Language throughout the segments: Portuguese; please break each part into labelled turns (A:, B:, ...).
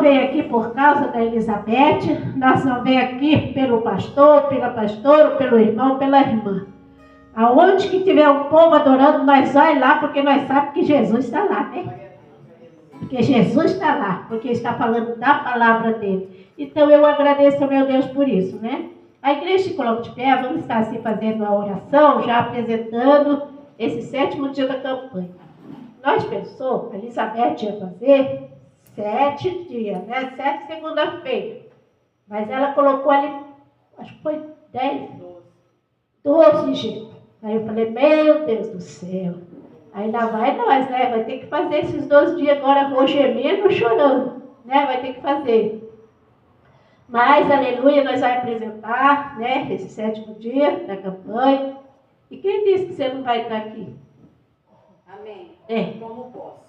A: veio aqui por causa da Elizabeth, nós não veio aqui pelo pastor, pela pastora, pelo irmão, pela irmã. Aonde que tiver um povo adorando, nós vamos lá, porque nós sabemos que Jesus está lá, né? Porque Jesus está lá, porque está falando da palavra dele. Então eu agradeço ao meu Deus por isso, né? A igreja se coloca de pé, vamos estar assim fazendo a oração, já apresentando esse 7º dia da campanha. Nós pensou, a Elizabeth ia fazer 7 dias, né? 7 segunda-feira. Mas ela colocou ali, acho que foi 10, 12 dias. Aí eu falei, meu Deus do céu. Aí lá vai nós, né? Vai ter que fazer esses 12 dias agora, gemendo ou chorando, né? Vai ter que fazer. Mas, aleluia, nós vamos apresentar, né? Esse 7º dia da campanha. E quem disse que você não vai estar aqui?
B: Amém. Como posso?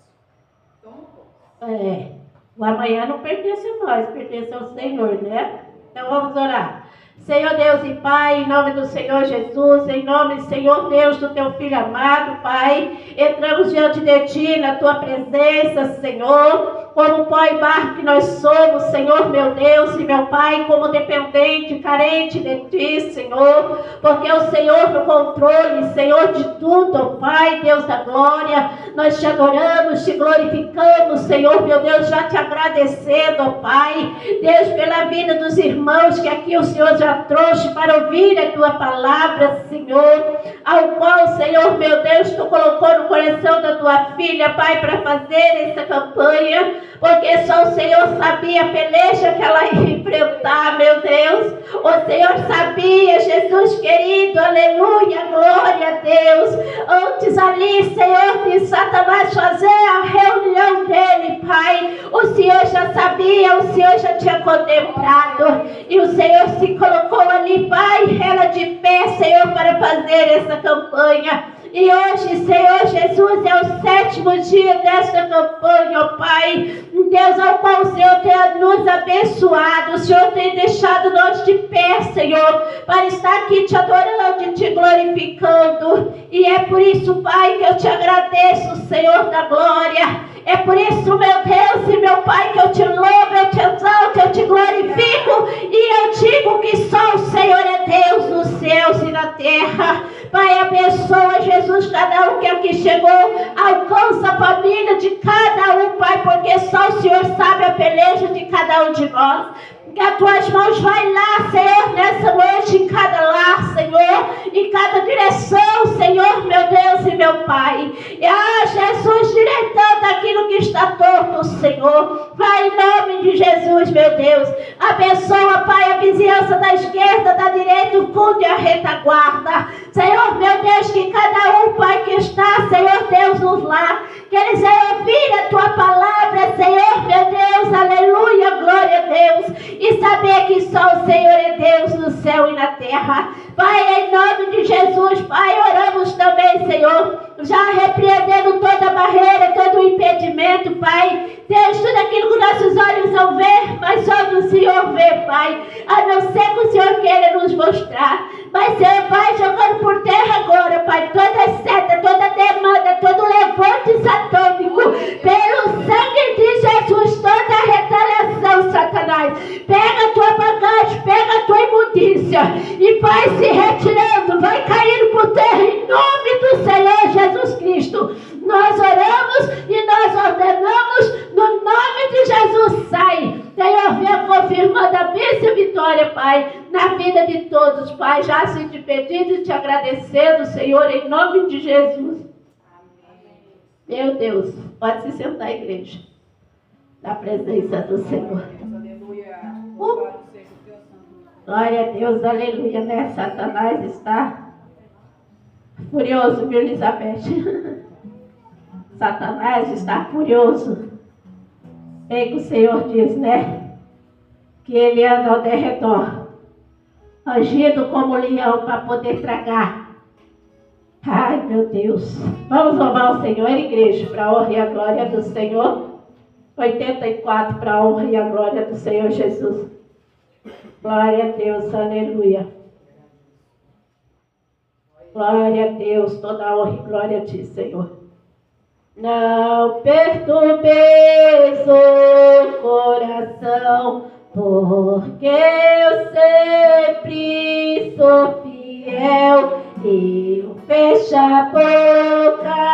A: O amanhã não pertence a nós, pertence ao Senhor, né? Então vamos orar. Senhor Deus e Pai, em nome do Senhor Jesus, em nome, Senhor Deus, do Teu Filho amado, Pai, entramos diante de Ti, na Tua presença, Senhor, como pó e barro que nós somos, Senhor, meu Deus e meu Pai, como dependente, carente de Ti, Senhor, porque o Senhor no controle, Senhor, de tudo, Pai, Deus da glória, nós Te adoramos, Te glorificamos, Senhor, meu Deus, já Te agradecendo, Pai, Deus, pela vida dos irmãos que aqui o Senhor já trouxe para ouvir a Tua palavra, Senhor, ao qual, Senhor, meu Deus, Tu colocou no coração da Tua filha, Pai, para fazer essa campanha, porque só o Senhor sabia a peleja que ela ia enfrentar, meu Deus, o Senhor sabia, Jesus querido, aleluia, glória a Deus, antes ali, Senhor, de Satanás fazer a reunião dele, Pai, o Senhor já sabia, o Senhor já tinha contemplado, e o Senhor se colocou ali, Pai, ela de pé, Senhor, para fazer essa campanha. E hoje, Senhor Jesus, é o 7º dia desta campanha, ó Pai. Deus, ao qual o Senhor tem nos abençoado, o Senhor tem deixado nós de pé, Senhor, para estar aqui te adorando e te glorificando. E é por isso, Pai, que eu te agradeço, Senhor da glória. É por isso, meu Deus e meu Pai, que eu te louvo, eu te exalto, eu te glorifico. E eu digo que só o Senhor é Deus nos céus e na terra. Pai, abençoa, Jesus, cada um que aqui chegou. Alcança a família de cada um, Pai, porque só o Senhor sabe a peleja de cada um de nós. Que as Tuas mãos vai lá, Senhor, nessa noite, em cada lar, Senhor, em cada direção, Senhor, meu Deus e meu Pai. E, Jesus, direitando aquilo que está torto, Senhor. Pai, em nome de Jesus, meu Deus. Abençoa, Pai, a vizinhança da esquerda, da direita, o fundo e a retaguarda. Senhor, meu Deus, que cada um, Pai, que está, Senhor Deus, nos lar, que eles venham ouvir a Tua palavra, Senhor, meu Deus, aleluia, glória a Deus. E saber que só o Senhor é Deus no céu e na terra. Pai, em nome de Jesus, Pai, oramos também, Senhor, já repreendendo toda barreira, todo impedimento, Pai. Deus, tudo aquilo que nossos olhos não vê, mas só o Senhor vê, Pai. A não ser que o Senhor queira nos mostrar. Mas, Senhor, vai jogando por terra agora, Pai, toda seta, toda demanda, todo levante satânico, pelo sangue de Jesus, toda retaliação, Satanás. Pega a tua bagagem, pega a tua imundícia e vai se retirando, vai caindo por terra em nome do Senhor Jesus Cristo. Nós oramos e nós ordenamos no nome de Jesus. Sai, Senhor, venha confirmando a bênção e vitória, Pai, na vida de todos, Pai, já se te pedindo e te agradecendo, Senhor, em nome de Jesus. Meu Deus, pode se sentar, igreja, na presença do Senhor. Glória a Deus, aleluia, né? Satanás está furioso, viu, Elizabeth? Satanás está furioso. Bem que o Senhor diz, né? Que ele anda ao derredor, agindo como leão para poder tragar. Ai, meu Deus. Vamos louvar o Senhor, igreja, para a honra e a glória do Senhor. 84 para a honra e a glória do Senhor Jesus. Glória a Deus, aleluia. Glória a Deus, toda a honra e glória a Ti, Senhor. Não perturbeis o coração porque eu sempre sou fiel. Eu fecho a boca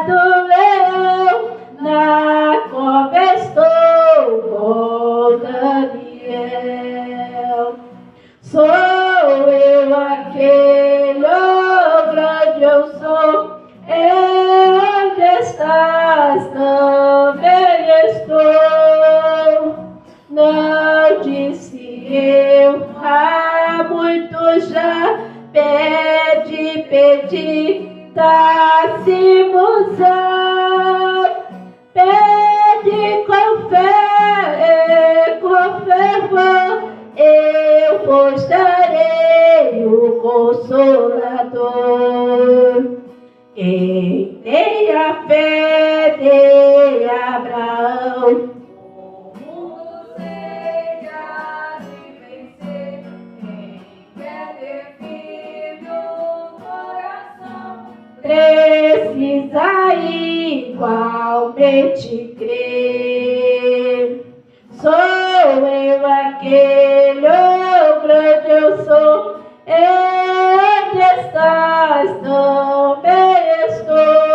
A: do leão, na cova estou com Daniel. Sou eu aquele, oh grande eu sou, onde estás também estou. Não disse eu há muito já, pedi, dá-se-vos. Pede com fé, com fervor, eu vos darei o Consolador. Quem tem a fé de Abraão,
B: O mundo seja de vencer. Quem quer ter firme o coração,
A: precisa igualmente crer. Sou eu aquele, oh grande eu sou, onde estás também estou.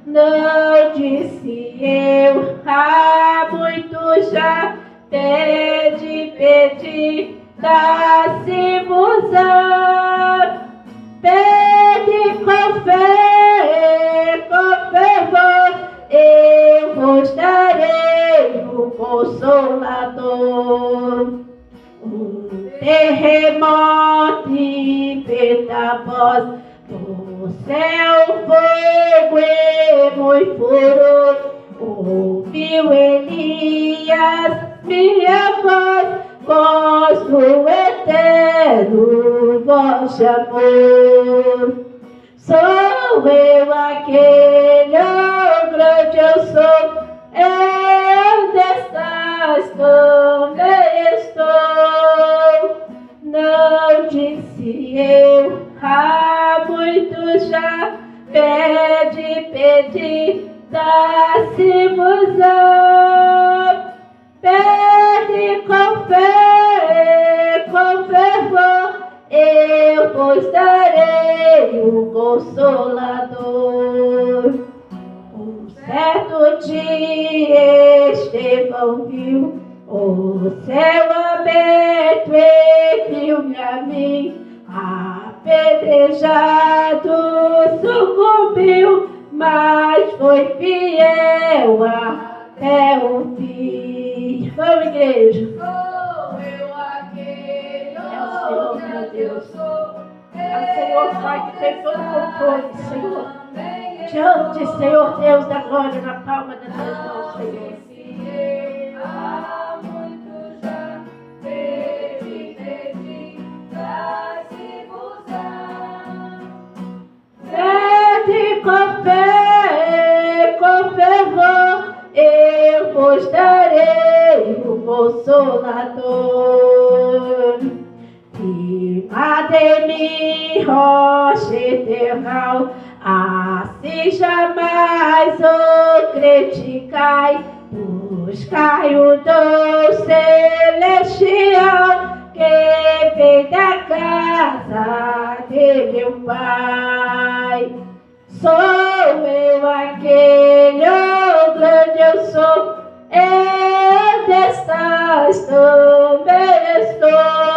A: Não disse eu há muito já, pedi, dá-se-vos-á. Pede com fé, com fervor, eu vos darei o Consolador. Terremoto e venta-voz, do céu fogo e muito furor. Ouviu Elias minha voz, voz do eterno, voz de amor. Sou eu aquele, oh grande eu sou, onde estás também estou. Não disse eu há muito já, pedi, dá-se-vos-á. Pede com fé, com fervor, eu vos darei o Consolador. Um certo dia Estevão viu o céu aberto e viu-me a mim, apedrejado, sucumbiu, mas foi fiel até o fim. Vamos, igreja.
B: sou eu aquele,
A: É o Senhor, meu Deus.
B: sou.
A: É o Senhor, Pai, que tem todo o controle, Senhor. Diante, Senhor Deus da glória, na palma das tuas mãos, Senhor.
B: Há muito já, pedi, dá-se-vos-á.
A: Pede com fé, com fervor, eu vos darei o Consolador. Firmada em mim, rocha eternal, assim jamais o crente cai. Buscai o dom celestial que vem da casa de meu Pai. Sou eu aquele, oh grande eu sou, onde estás também estou.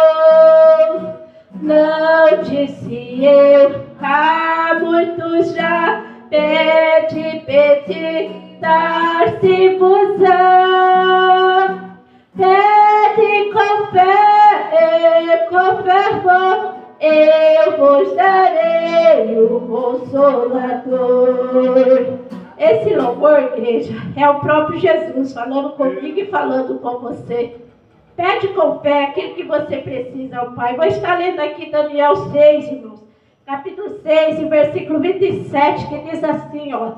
A: Não disse eu há muito já, pedi, dar-se-vos-á. Pede com fé, com fervor, eu vos darei o Consolador. Esse louvor, igreja, é o próprio Jesus falando comigo e falando com você. Pede com fé aquilo que você precisa ao Pai. Vou estar lendo aqui Daniel 6, irmãos. Capítulo 6, versículo 27, que diz assim, ó.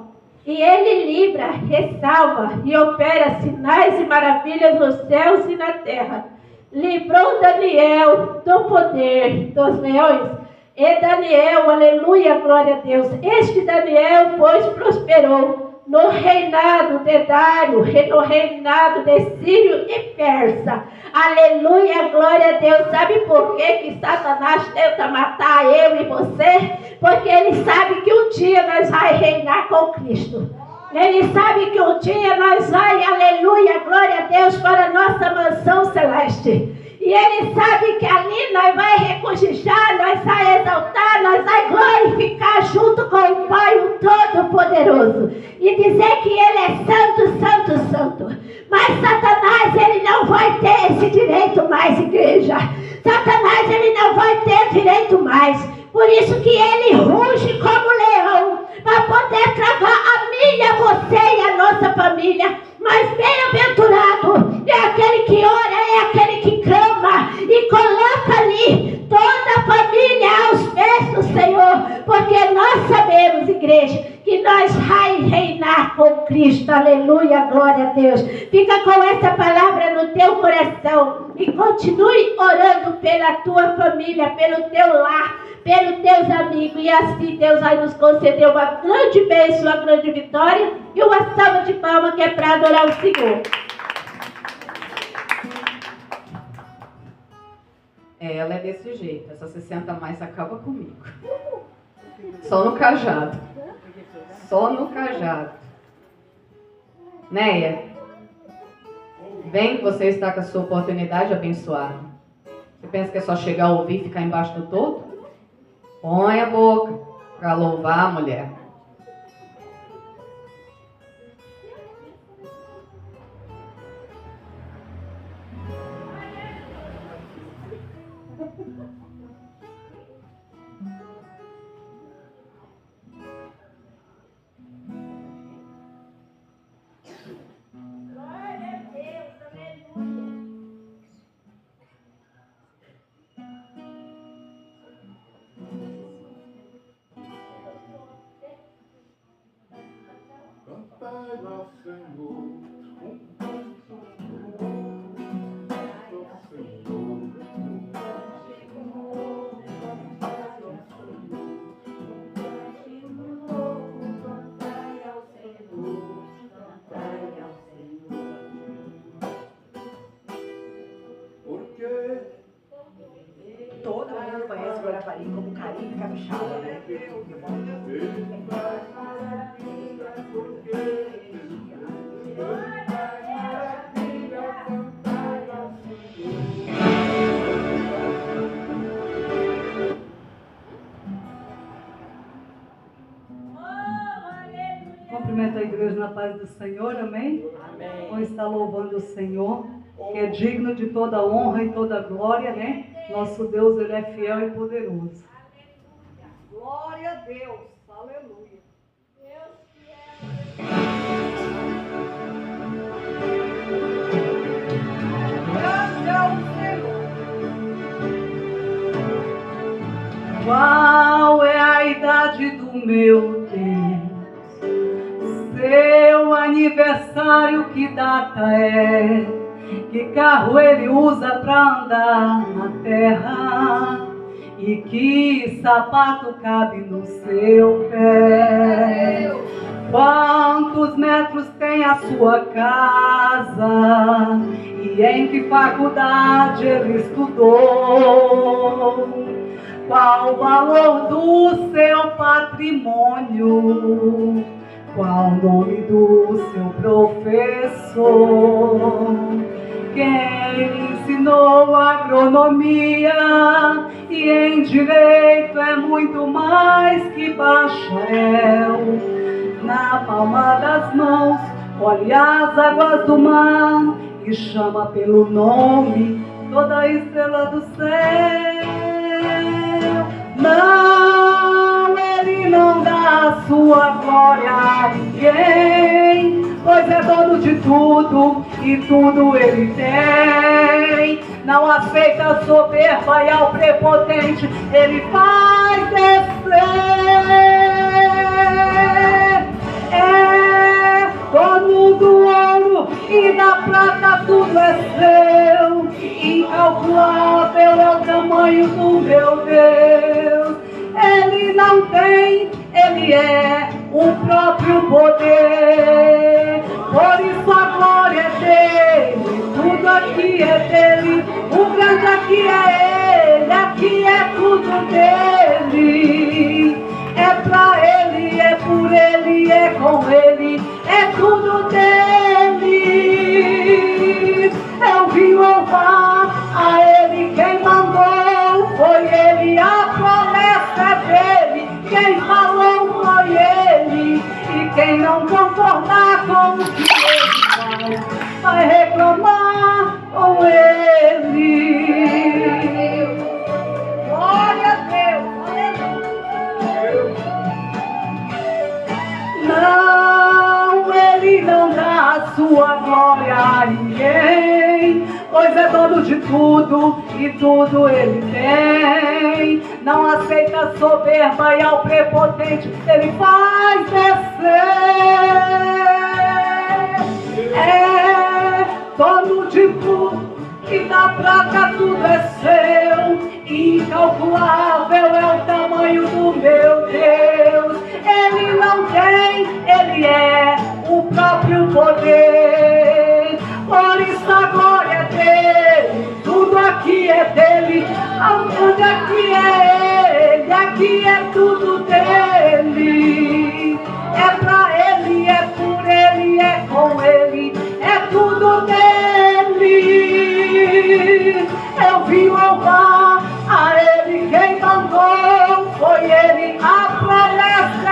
A: E ele livra, ressalva e opera sinais e maravilhas nos céus e na terra. Livrou Daniel do poder dos leões. E Daniel, aleluia, glória a Deus. Este Daniel, pois, prosperou, no reinado de Dário, no reinado de Sírio e Persa. Aleluia, glória a Deus. Sabe por que Satanás tenta matar eu e você? Porque ele sabe que um dia nós vamos reinar com Cristo. Ele sabe que um dia nós vamos, aleluia, glória a Deus, para a nossa mansão celeste. E ele sabe que ali nós vai regozijar, nós vai exaltar, nós vai glorificar junto com o Pai, o Todo-Poderoso. E dizer que ele é santo, santo, santo. Mas Satanás, ele não vai ter esse direito mais, igreja. Satanás, ele não vai ter direito mais. Por isso que ele ruge como leão, para poder travar a minha, você e a nossa família. Mas bem-aventurado é aquele que ora, é aquele que clama e coloca ali toda a família aos pés do Senhor. Porque nós sabemos, igreja, que nós vamos reinar com Cristo. Aleluia, glória a Deus. Fica com essa palavra no teu coração e continue orando pela tua família, pelo teu lar, pelos teus amigos, e assim Deus vai nos conceder uma grande bênção, uma grande vitória e uma salva de palmas que é para adorar o Senhor.
C: Ela é desse jeito, essa 60 mais acaba comigo. Só no cajado. Só no cajado. Neia, vem que você está com a sua oportunidade abençoada. Você pensa que é só chegar a ouvir e ficar embaixo do todo? Põe a boca para louvar a mulher.
D: Todo mundo conhece Guarapari como Caribe Capixaba, né?
E: Cumprimento a igreja na paz do Senhor, amém? Amém. Vamos estar louvando o Senhor, que é digno de toda honra e toda glória, né? Nosso Deus, Ele é fiel e poderoso. Glória a Deus, aleluia. Grande é o Senhor. Qual é a idade do meu Deus? Seu aniversário, que data é? Que carro ele usa pra andar na terra? E que sapato cabe no seu pé? Quantos metros tem a sua casa? E em que faculdade ele estudou? Qual o valor do seu patrimônio? Qual o nome do seu professor? Quem lhe ensinou agronomia? E em direito é muito mais que bacharel. Na palma das mãos, olhe as águas do mar e chama pelo nome toda a estrela do céu. Não, ele não dá a sua glória a ninguém, pois é dono de tudo e tudo ele tem. Não aceita a soberba e ao prepotente ele faz descer. É dono do ouro e da prata, tudo é seu. Incalculável é o tamanho do meu Deus. Ele não tem, ele é o próprio poder. Por isso a glória é dele, tudo aqui é dele, o grande aqui é ele, aqui é tudo dele. É pra ele, é por ele, é com ele, é tudo dele. Eu vim louvar a ele, quem mandou foi ele, a promessa é dele, quem falou foi ele. E quem não concordar com o que ele faz, vai reclamar com ele. Glória a Deus. Não, ele não dá a sua glória a ninguém, pois é dono de tudo e tudo ele tem. Não aceita a soberba e ao prepotente ele faz descer. É dono de tudo e da prata tudo é seu. Incalculável é o tamanho do meu Deus. Ele não tem, ele é o próprio poder. Por isso a glória é dele, tudo aqui é dele, aonde aqui é ele, aqui é tudo dele. É pra ele, é por ele, é com ele, é tudo dele. Eu vim louvar a ele, quem mandou foi ele, a promessa é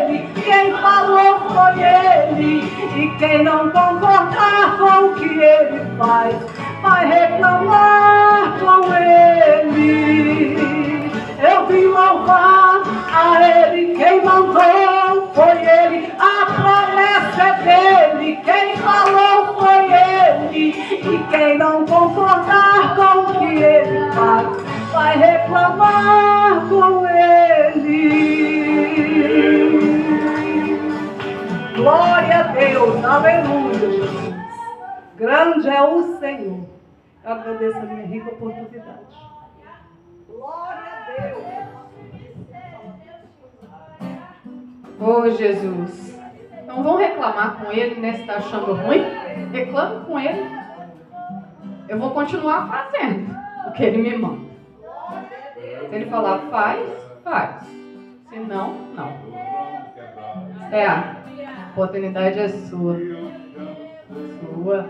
E: dele, quem falou foi ele. E quem não concordar com o que ele faz, vai reclamar com ele. Eu vim louvar a ele, quem mandou foi ele, a promessa é dele, quem falou foi ele. E quem não concordar com o que ele faz, vai reclamar com ele. Glória a Deus, aleluia, Jesus. Grande é o Senhor. Eu agradeço a minha rica oportunidade. Glória a Deus.
C: Ô Jesus, não vão reclamar com ele, né? Se está achando ruim, reclame com ele. Eu vou continuar fazendo o que ele me manda. Se ele falar faz, faz. Se não, não. É, a oportunidade é sua. Sua.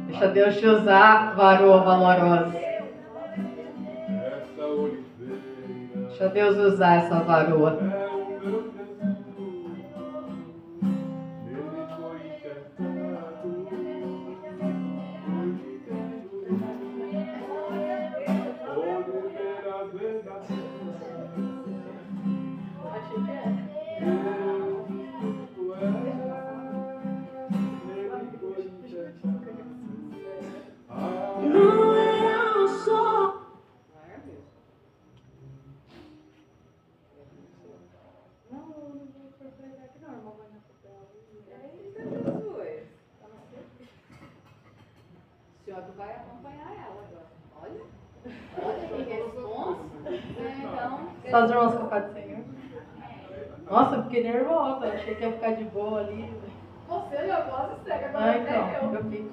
C: Deixa Deus te usar, varoa valorosa. Deixa Deus usar essa varoa.
A: Não era só.
C: O senhor vai acompanhar ela agora. Olha que responsa. Então,
E: Só os irmãos com a paz do Senhor. Nossa, eu fiquei nervosa, achei que ia ficar de boa ali.
B: Você e eu gosto de cega,
E: Ah,
B: agora
E: então,
B: até eu.
E: eu fico.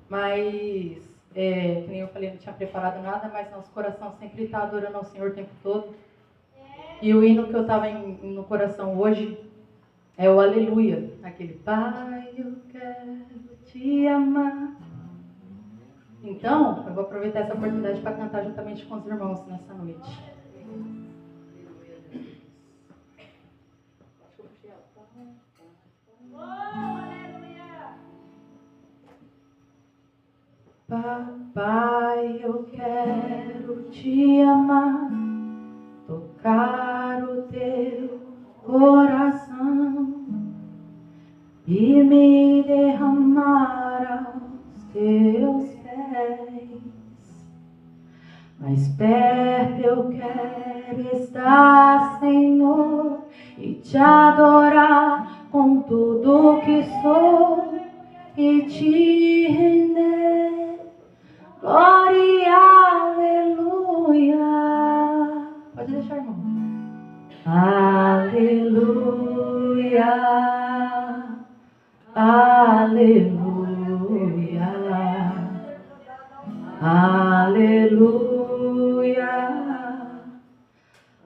E: Mas, que nem eu falei, não tinha preparado nada, mas nosso coração sempre está adorando ao Senhor o tempo todo. E o hino que eu estava no coração hoje é o Aleluia. Aquele Pai, eu quero te amar. Então, eu vou aproveitar essa oportunidade para cantar juntamente com os irmãos nessa noite. Papai, eu quero te amar, tocar o teu coração e me derramar aos teus pés. Mais perto eu quero estar, Senhor, e te adorar com tudo que sou e te render. Glória, aleluia. Pode deixar, irmão. aleluia, aleluia,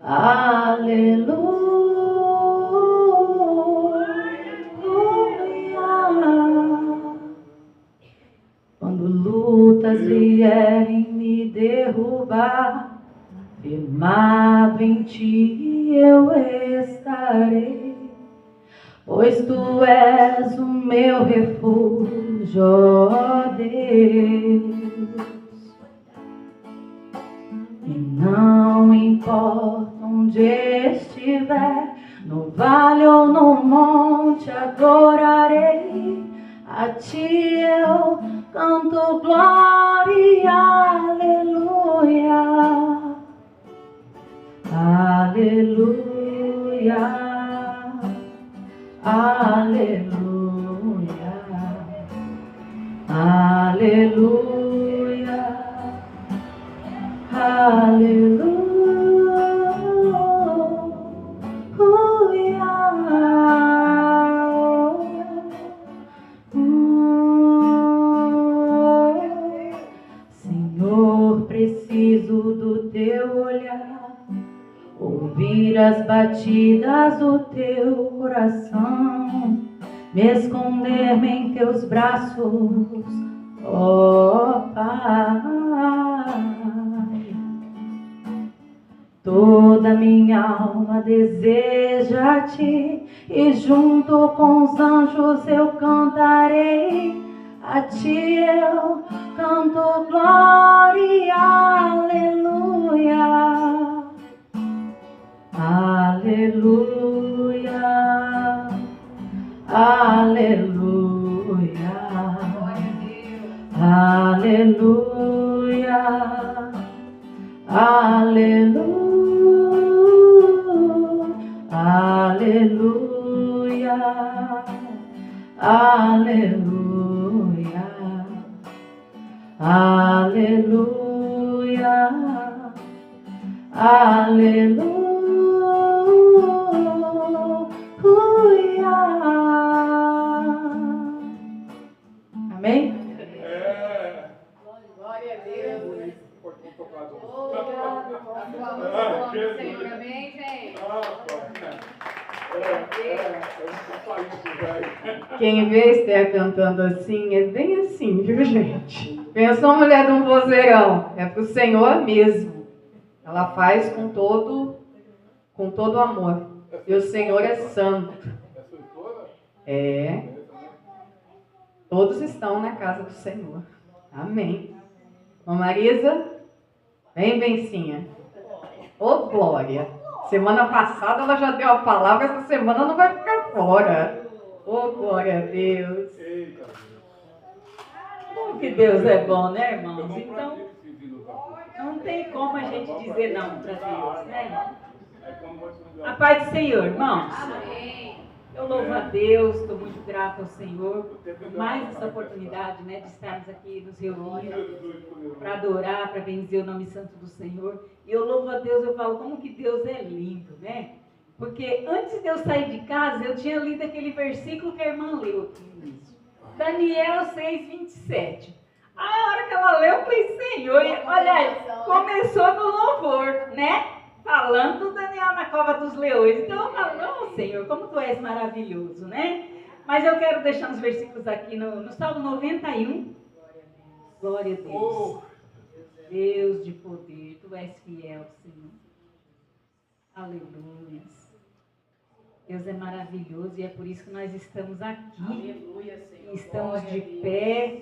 E: aleluia. Quando lutas vierem me derrubar, firmado em ti eu estarei, pois tu és o meu refúgio, ó Deus. E não importa onde estiver, no vale ou no monte adorarei, a ti eu canto glória, aleluia, aleluia, aleluia, aleluia, aleluia. Senhor, preciso do teu olhar, ouvir as batidas do teu coração, me esconder-me em teus braços, ó Pai. Toda minha alma deseja a ti, e junto com os anjos eu cantarei, a ti eu canto glória, aleluia, aleluia, aleluia, aleluia, aleluia, aleluia, aleluia, aleluia, aleluia. Amém?
C: Glória a Deus. Senhor, amém, gente? Quem vê Esther cantando assim, é bem assim, viu, gente? Pensa uma mulher de um vozeirão, é pro Senhor mesmo. Ela faz com todo amor. E o Senhor é santo. É. Todos estão na casa do Senhor. Amém. Ô Marisa, vem, Bencinha. Ô Glória. Semana passada ela já deu a palavra, essa semana não vai ficar fora. Ô glória a Deus.
D: Como que Deus é bom, né, irmãos? Então, não tem como a gente dizer não para Deus, né? A paz do Senhor, irmãos. Eu louvo a Deus, estou muito grata ao Senhor por mais essa oportunidade, né, de estarmos aqui nos reunindo para adorar, para bendizer o nome santo do Senhor. E eu louvo a Deus, eu falo como que Deus é lindo, né? Porque antes de eu sair de casa, eu tinha lido aquele versículo que a irmã leu aqui no início. Daniel 6:27. A hora que ela leu, eu falei, Senhor, olha aí, começou no louvor, né? Falando do Daniel na cova dos leões. Então eu falo, não, Senhor, como tu és maravilhoso, né? Mas eu quero deixar uns versículos aqui no Salmo 91. Glória a Deus. Deus de poder, tu és fiel, Senhor. Aleluia. Deus é maravilhoso e é por isso que nós estamos aqui.
C: Aleluia, Senhor.
D: Estamos de pé.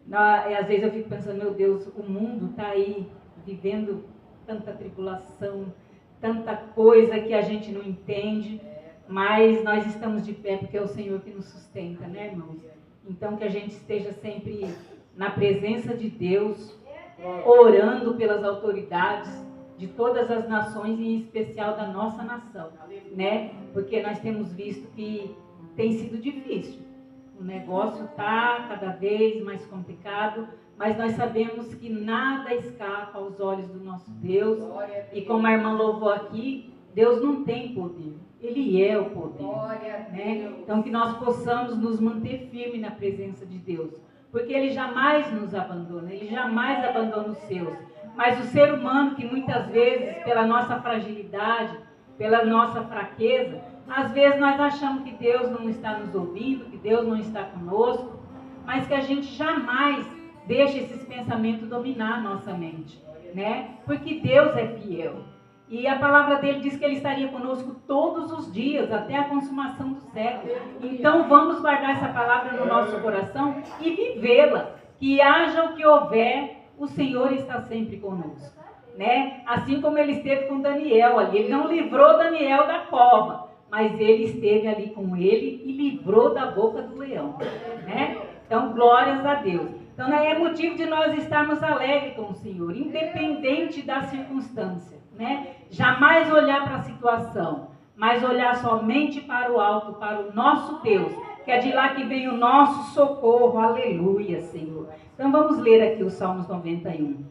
D: E às vezes eu fico pensando, meu Deus, o mundo está aí vivendo tanta tribulação, tanta coisa que a gente não entende, mas nós estamos de pé porque é o Senhor que nos sustenta, né, irmãos? Então que a gente esteja sempre na presença de Deus, orando pelas autoridades de todas as nações, e em especial da nossa nação, né? Porque nós temos visto que tem sido difícil. O negócio está cada vez mais complicado, mas nós sabemos que nada escapa aos olhos do nosso Deus. E como a irmã louvou aqui, Deus não tem poder. Ele é o poder. Né? Então que nós possamos nos manter firmes na presença de Deus. Porque Ele jamais nos abandona, Ele jamais abandona os seus. Mas o ser humano que muitas vezes, pela nossa fragilidade, pela nossa fraqueza, às vezes nós achamos que Deus não está nos ouvindo, que Deus não está conosco, mas que a gente jamais deixe esses pensamentos dominar a nossa mente, né? Porque Deus é fiel. E a palavra dele diz que Ele estaria conosco todos os dias, até a consumação do século. Então vamos guardar essa palavra no nosso coração e vivê-la. Que haja o que houver, o Senhor está sempre conosco, né? Assim como Ele esteve com Daniel ali. Ele não livrou Daniel da cova, mas Ele esteve ali com ele e livrou da boca do leão, né? Então, glórias a Deus. Então, é motivo de nós estarmos alegres com o Senhor, independente da circunstância, né? Jamais olhar para a situação, mas olhar somente para o alto, para o nosso Deus, que é de lá que vem o nosso socorro. Aleluia, Senhor. Então, vamos ler aqui o Salmos 91.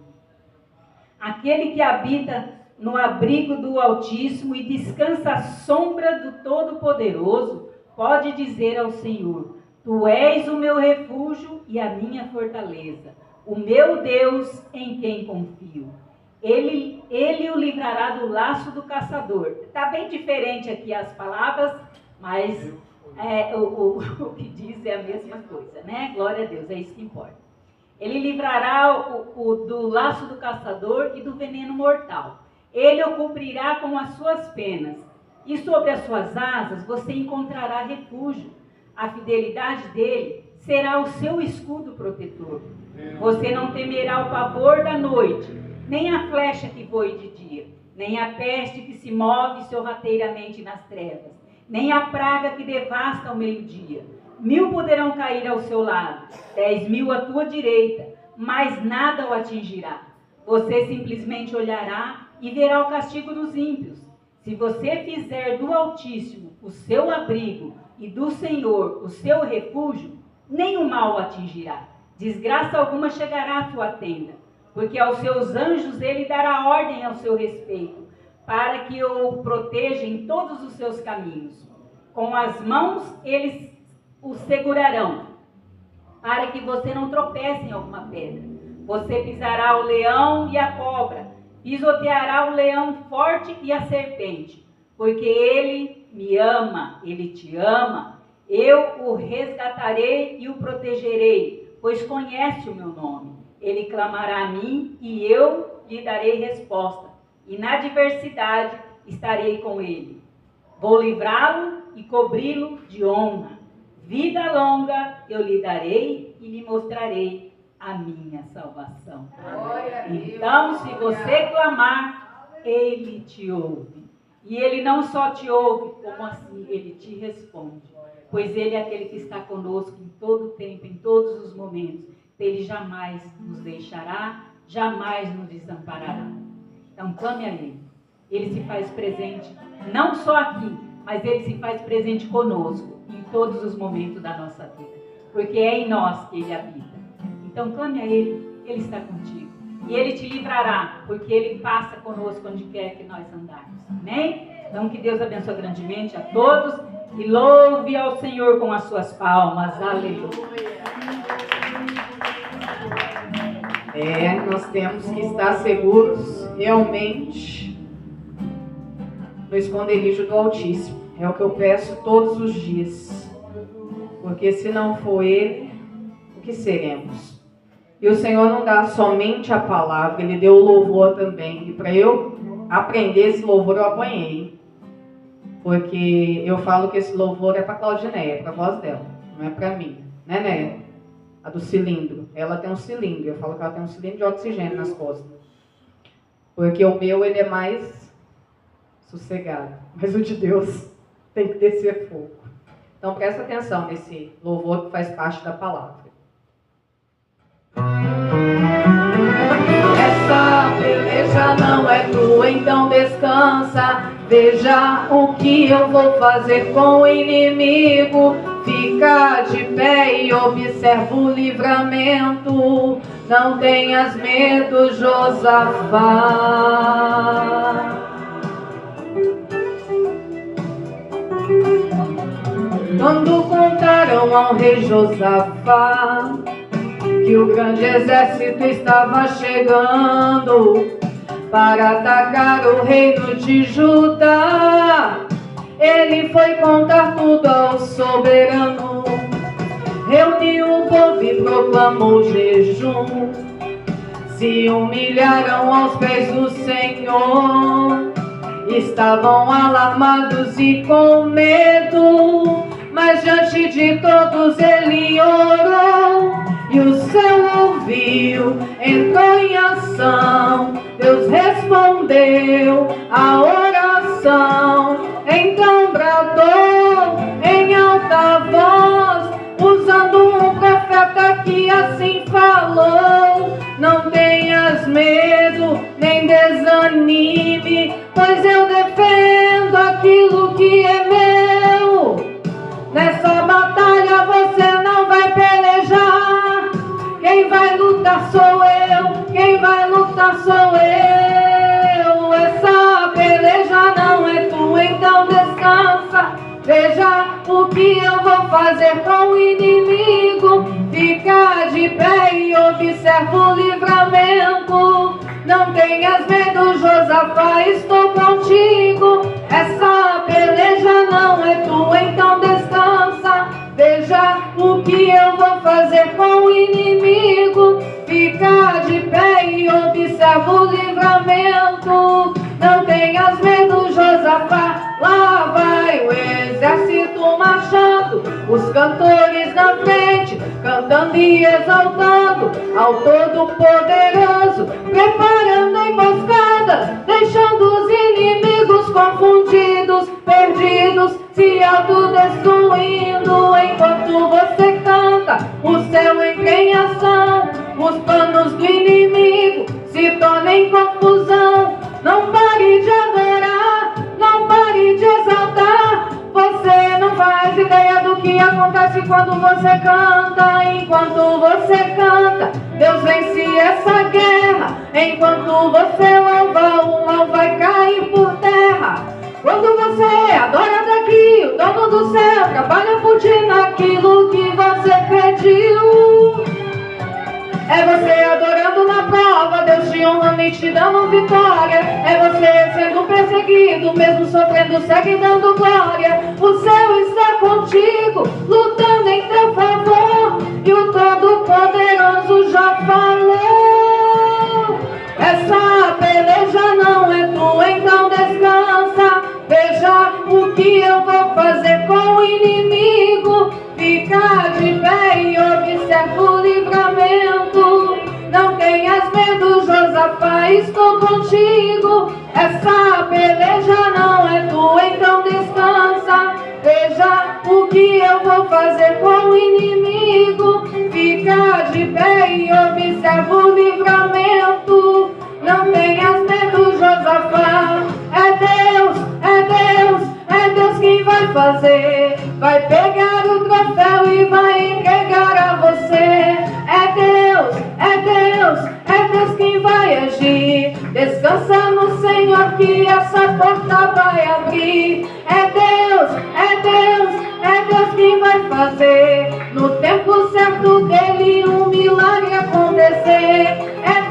D: Aquele que habita no abrigo do Altíssimo e descansa à sombra do Todo-Poderoso, pode dizer ao Senhor: Tu és o meu refúgio e a minha fortaleza, o meu Deus em quem confio. Ele o livrará do laço do caçador. Está bem diferente aqui as palavras, mas o que diz é a mesma coisa, né? Glória a Deus, é isso que importa. Ele livrará do laço do caçador e do veneno mortal. Ele o cobrirá com as suas penas, e sobre as suas asas você encontrará refúgio. A fidelidade dele será o seu escudo protetor. Você não temerá o pavor da noite, nem a flecha que voe de dia, nem a peste que se move sorrateiramente nas trevas, nem a praga que devasta ao meio-dia. 1000 poderão cair ao seu lado, 10.000 à tua direita, mas nada o atingirá. Você simplesmente olhará e verá o castigo dos ímpios. Se você fizer do Altíssimo o seu abrigo e do Senhor o seu refúgio, nenhum mal o atingirá. Desgraça alguma chegará à tua tenda, porque aos seus anjos ele dará ordem ao seu respeito, para que o proteja em todos os seus caminhos. Com as mãos eles o segurarão, para que você não tropece em alguma pedra. Você pisará o leão e a cobra, pisoteará o leão forte e a serpente, porque ele me ama, ele te ama. Eu o resgatarei e o protegerei, pois conhece o meu nome. Ele clamará a mim e eu lhe darei resposta, e na adversidade estarei com ele. Vou livrá-lo e cobri-lo de honra. Vida longa eu lhe darei e lhe mostrarei a minha salvação. Então, se você clamar, ele te ouve. E ele não só te ouve, como assim, ele te responde. Pois ele é aquele que está conosco em todo tempo, em todos os momentos. Ele jamais nos deixará, jamais nos desamparará. Então, clame a ele. Ele se faz presente, não só aqui, mas ele se faz presente conosco, em todos os momentos da nossa vida. Porque é em nós que ele habita. Então clame a ele, ele está contigo. E ele te livrará, porque ele passa conosco onde quer que nós andarmos. Amém? Então que Deus abençoe grandemente a todos e louve ao Senhor com as suas palmas. Aleluia.
C: Nós temos que estar seguros realmente no esconderijo do Altíssimo. É o que eu peço todos os dias. Porque se não for Ele, o que seremos? E o Senhor não dá somente a palavra, Ele deu o louvor também. E para eu aprender esse louvor, eu apanhei. Porque eu falo que esse louvor é para a Claudineia, é para a voz dela, não é para mim. Né, Né? A do cilindro. Ela tem um cilindro. Eu falo que ela tem um cilindro de oxigênio nas costas. Porque o meu, ele é mais sossegado. Mas o de Deus tem que descer fogo. Então presta atenção nesse louvor que faz parte da palavra. Essa peleja não é tua, então descansa. Veja o que eu vou fazer com o inimigo. Fica de pé e observa o livramento. Não tenhas medo, Josafá.
E: Quando contaram ao rei Josafá que o grande exército estava chegando para atacar o reino de Judá, ele foi contar tudo ao soberano, reuniu o povo e proclamou jejum. Se humilharam aos pés do Senhor, estavam alarmados e com medo, mas diante de todos ele orou, e o céu ouviu, entrou em ação. Deus respondeu a oração, então bradou em alta voz, usando um profeta que assim falou: não tenhas medo, nem desanime, pois eu defendo aquilo que é meu. Nessa batalha você não vai pelejar, quem vai lutar sou eu, quem vai lutar sou eu. Essa peleja não é tua, então descansa. Veja o que eu vou fazer com o inimigo. Fica de pé e observa o livramento. Não tenhas medo, Josafá, estou contigo. Essa peleja não é tua, então descansa. Veja o que eu vou fazer com o inimigo. Fica de pé e observa o livramento. Não tenhas medo, Josafá. Lá vai o exército marchando, os cantores na frente, cantando e exaltando ao Todo-Poderoso, preparando a emboscada, deixando os inimigos confundidos, perdidos, se autodestruindo. Enquanto você canta, o céu entra em ação, os planos do inimigo se tornam em confusão. Não pare de adorar, não pare de exaltar. Você não faz ideia do que acontece quando você canta. Enquanto você canta, Deus vence essa guerra. Enquanto você louva, o mal vai cair por terra. Quando você adora daqui, o dono do céu trabalha por ti naquilo que você pediu. É você adorando na prova, Deus te honrando e te dando vitória. É você sendo perseguido, mesmo sofrendo, segue dando glória. O céu está contigo, lutando em teu favor, e o Todo-Poderoso já falou. Essa peleja não é tua, então descansa. Veja o que eu vou fazer com o inimigo. Fica de pé e observa o livramento. Não tenhas medo, Josafá, estou contigo. Essa peleja não é tua, então descansa. Veja o que eu vou fazer com o inimigo. Fica de pé e observa o livramento. Não tenhas medo, Josafá. É Deus, é Deus, é Deus quem vai fazer. Vai pegar o troféu e vai entregar a você. É Deus, é Deus, é Deus quem vai agir. Descansa no Senhor que essa porta vai abrir. É Deus, é Deus, é Deus quem vai fazer. No tempo certo dele um milagre acontecer. É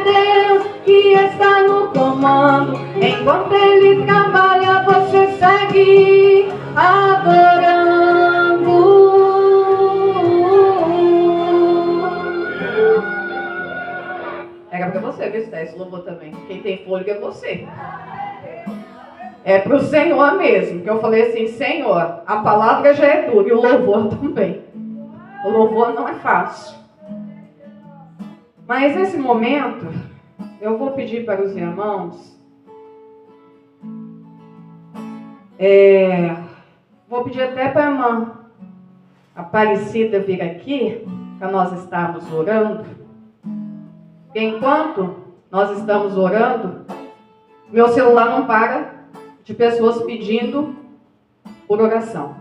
E: Deus que está no comando. Enquanto ele trabalha, você segue adorando. Era pra você, viu, Sté? Esse louvor também. Quem tem fôlego é você. É pro Senhor mesmo. Que eu falei assim: Senhor, a palavra já é dura e o louvor também. O louvor não é fácil. Mas nesse momento, eu vou pedir para os irmãos, vou pedir até para a irmã Aparecida vir aqui, para nós estarmos orando. E enquanto nós estamos orando, meu celular não para de pessoas pedindo por oração.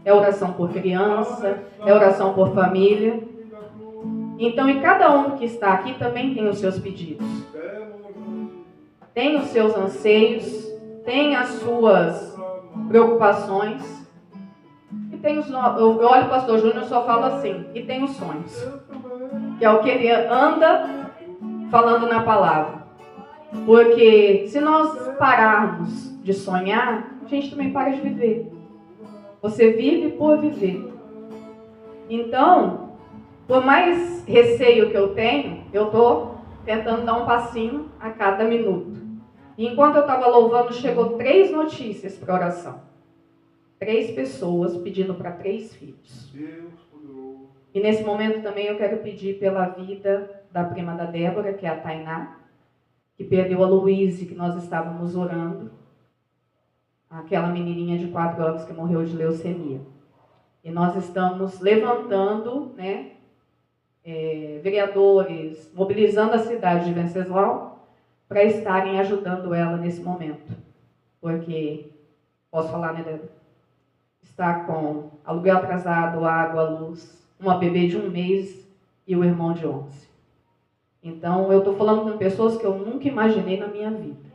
E: É oração por criança, é oração por família. Então, e cada um que está aqui também tem os seus pedidos. Tem os seus anseios, tem as suas
C: preocupações. E tem os, eu olho o pastor Júnior e só falo assim, e tem os sonhos. Que é o que ele anda falando na palavra. Porque se nós pararmos de sonhar, a gente também para de viver. Você vive por viver. Então, por mais receio que eu tenho, eu estou tentando dar um passinho a cada minuto. E enquanto eu estava louvando, chegou 3 notícias para oração. 3 pessoas pedindo para 3 filhos. E nesse momento também eu quero pedir pela vida da prima da Débora, que é a Tainá, que perdeu a Luíse, que nós estávamos orando. Aquela menininha de 4 anos que morreu de leucemia. E nós estamos levantando, né, vereadores, mobilizando a cidade de Venceslau para estarem ajudando ela nesse momento. Porque, posso falar, né, Débora? Está com aluguel atrasado, água, luz, uma bebê de 1 mês e o irmão de 11. Então, eu estou falando com pessoas que eu nunca imaginei na minha vida.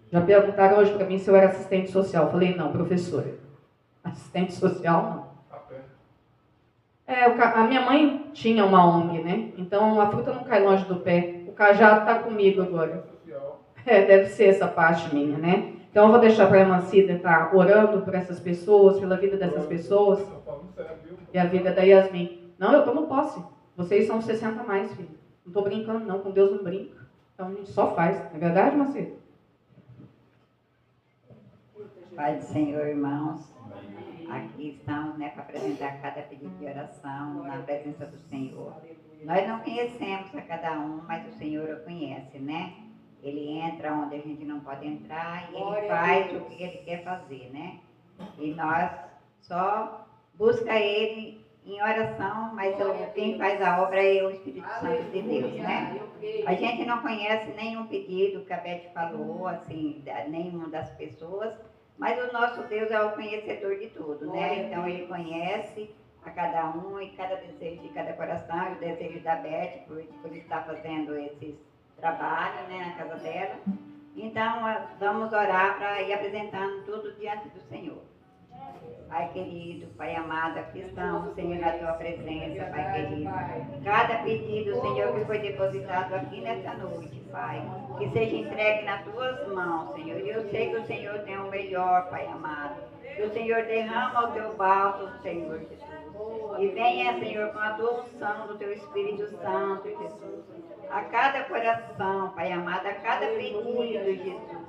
C: Já perguntaram hoje para mim se eu era assistente social. Eu falei, não, professora. Assistente social, não. A minha mãe tinha uma ONG, né? Então, a fruta não cai longe do pé. O cajado está comigo agora. Deve ser essa parte minha, né? Então, eu vou deixar para a irmã Cida estar orando por essas pessoas, pela vida dessas pessoas. E a vida da Yasmin. Não, eu tomo posse. Vocês são 60 a mais, filho. Não estou brincando, não. Com Deus não brinca. Então, a gente só faz. Não é verdade, irmã Cida?
F: Pai do Senhor, irmãos, aqui estamos, né, para apresentar cada pedido de oração na presença do Senhor. Nós não conhecemos a cada um, mas o Senhor o conhece, né? Ele entra onde a gente não pode entrar e Ele faz o que Ele quer fazer, né? E nós só busca Ele em oração, mas quem faz a obra é o Espírito Santo de Deus, né? A gente não conhece nenhum pedido que a Beth falou, assim, nenhuma das pessoas, mas o nosso Deus é o conhecedor de tudo, né? Então Ele conhece a cada um e cada desejo de cada coração, e o desejo da Beth por estar fazendo esses trabalhos, né, na casa dela. Então vamos orar para ir apresentando tudo diante do Senhor. Pai querido, Pai amado, aqui estamos, Senhor, na Tua presença, Pai querido. Cada pedido, Senhor, que foi depositado aqui nessa noite, Pai, que seja entregue nas Tuas mãos, Senhor. E eu sei que o Senhor tem o melhor, Pai amado. Que o Senhor derrama o Teu bálsamo, Senhor Jesus. E venha, Senhor, com a Tua unção do Teu Espírito Santo, Jesus. A cada coração, Pai amado, a cada pedido, Jesus.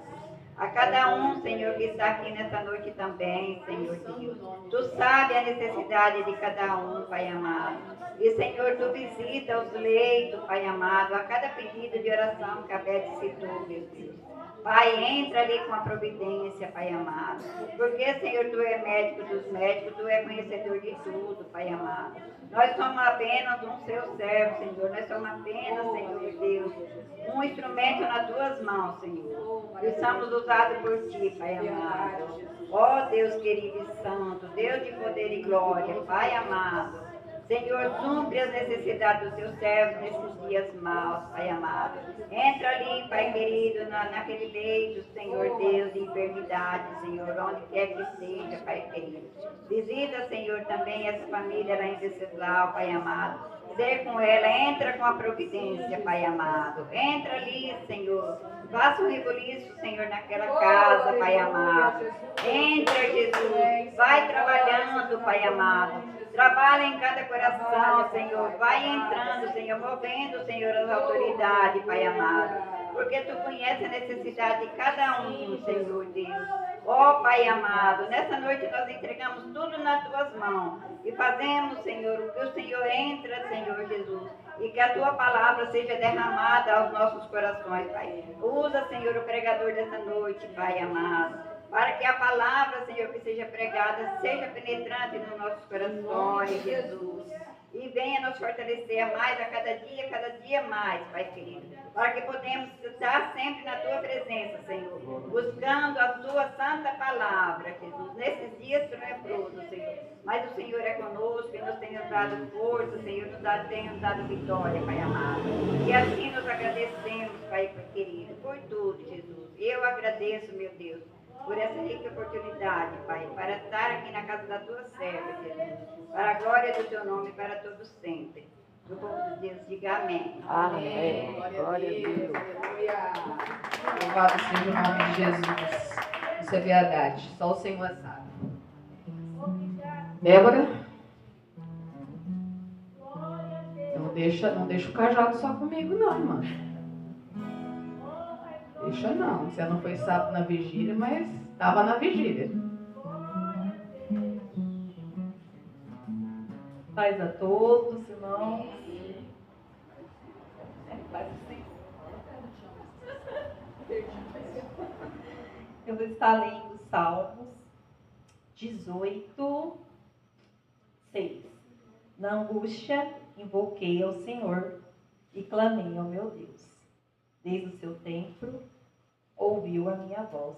F: A cada um, Senhor, que está aqui nessa noite também, Senhor Deus. Tu sabes a necessidade de cada um, Pai amado. E, Senhor, Tu visita os leitos, Pai amado, a cada pedido de oração que a Beth citou, meu Deus. Pai, entra ali com a providência, Pai amado. Porque, Senhor, Tu é médico dos médicos, Tu é conhecedor de tudo, Pai amado. Nós somos apenas um Seu servo, Senhor. Nós somos apenas, Senhor Deus, um instrumento nas Tuas mãos, Senhor. E somos usados por Ti, Pai amado. Ó Deus querido e santo, Deus de poder e glória, Pai amado. Senhor, supre as necessidades dos Teus servos nesses dias maus, Pai amado. Entra ali, Pai querido, naquele leito, Senhor Deus, de enfermidade, Senhor, onde quer que seja, Pai querido. Visita, Senhor, também essa família lá em Venceslau, Pai amado. Ser com ela, entra com a providência, Pai amado. Entra ali, Senhor. Faça um rebuliço, Senhor, naquela casa, Pai amado. Entra, Jesus. Vai trabalhando, Pai amado. Trabalha em cada coração, Senhor. Vai entrando, Senhor, movendo, Senhor, as autoridades, Pai amado. Porque Tu conheces a necessidade de cada um, Senhor Deus. Ó Pai amado, nessa noite nós entregamos tudo nas Tuas mãos. E fazemos, Senhor, o que o Senhor entra, Senhor Jesus. E que a Tua palavra seja derramada aos nossos corações, Pai. Usa, Senhor, o pregador dessa noite, Pai amado. Para que a palavra, Senhor, que seja pregada, seja penetrante nos nossos corações, Jesus. E venha nos fortalecer mais a cada dia mais, Pai querido. Para que podemos estar sempre na Tua presença, Senhor. Buscando a Tua santa palavra, Jesus. Nesses dias tenebrosos, Senhor. Mas o Senhor é conosco e nos tem dado força, Senhor. Tem nos dado vitória, Pai amado. E assim nos agradecemos, Pai querido, por tudo, Jesus. Eu agradeço, meu Deus. por essa rica oportunidade, Pai, para estar aqui na casa da tua serva, Jesus, para a glória do teu nome, para todos sempre. Do povo de Deus, diga amém.
A: Amém. Glória a Deus.
C: Louvado seja o nome de Jesus. Isso é verdade. Só o Senhor sabe. Débora? Não deixa o cajado só comigo, não, irmã. Deixa não. Você não foi sábado na vigília, mas estava na vigília.
E: Paz a todos, irmãos. Paz assim. Eu vou estar lendo Salmos 18, 6. Na angústia, invoquei ao Senhor e clamei ao meu Deus. Desde o seu templo, ouviu a minha voz.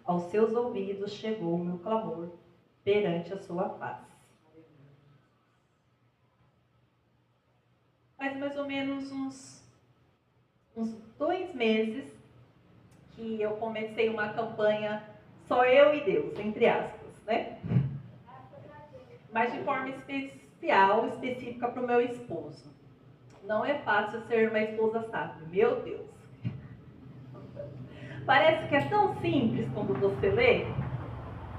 E: Aos seus ouvidos chegou o meu clamor perante a sua face. Faz mais ou menos uns 2 meses que eu comecei uma campanha só eu e Deus, entre aspas, né? Mas de forma especial, específica para o meu esposo. Não é fácil ser uma esposa sábia, meu Deus. Parece que é tão simples quando você lê,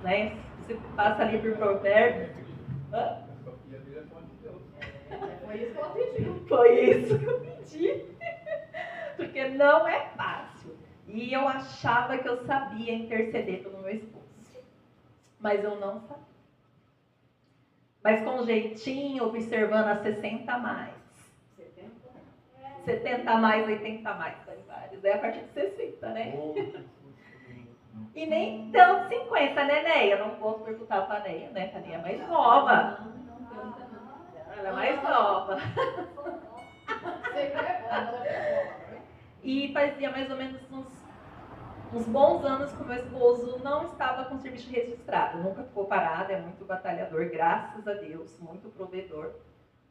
E: né? Você passa ali por Provérbios. Foi isso que eu pedi. Porque não é fácil. E eu achava que eu sabia interceder pelo meu esposo. Mas eu não sabia. Mas com jeitinho, observando a 60 a mais. 70 a mais, 80 a mais, tem vários. É a partir de 60, né? E nem tanto 50, né, Neia? Eu não posso perguntar pra Neia, né? A Neia é mais nova. Ela é mais nova. E fazia mais ou menos uns bons anos que o meu esposo não estava com serviço registrado. Nunca ficou parado, é muito batalhador, graças a Deus, muito provedor.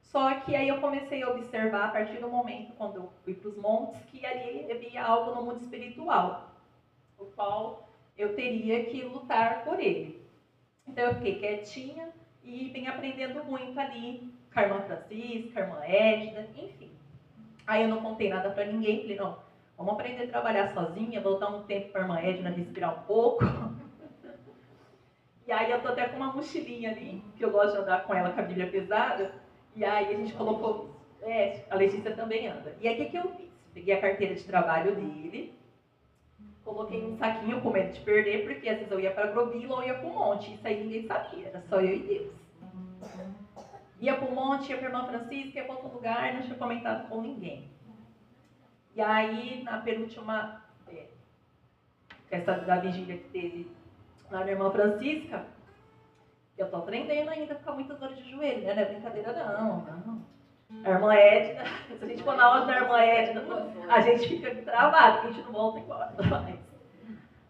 E: Só que aí eu comecei a observar, a partir do momento quando eu fui para os montes, que ali havia algo no mundo espiritual, o qual eu teria que lutar por ele. Então eu fiquei quietinha e vim aprendendo muito ali, com a irmã Francisca, a irmã Edna, enfim. Aí eu não contei nada para ninguém, falei, não, vamos aprender a trabalhar sozinha, vou dar um tempo para a irmã Edna respirar um pouco. E aí eu tô até com uma mochilinha ali, que eu gosto de andar com ela com a Bíblia pesada. E aí a gente colocou, a Letícia também anda. E aí o que eu fiz? Peguei a carteira de trabalho dele, coloquei num saquinho com medo de perder, porque às vezes eu ia para Agrovila ou ia para o monte. Isso aí ninguém sabia, era só eu e Deus. Ia para o monte, ia para a irmã Francisca, ia para outro lugar, não tinha comentado com ninguém. E aí, na penúltima festa da vigília que teve lá na irmã Francisca, eu tô aprendendo ainda a ficar muitas dores de joelho, né? Não é brincadeira não. A irmã Edna, se a gente for na hora da irmã Edna, a gente fica travado, que a gente não volta embora mais.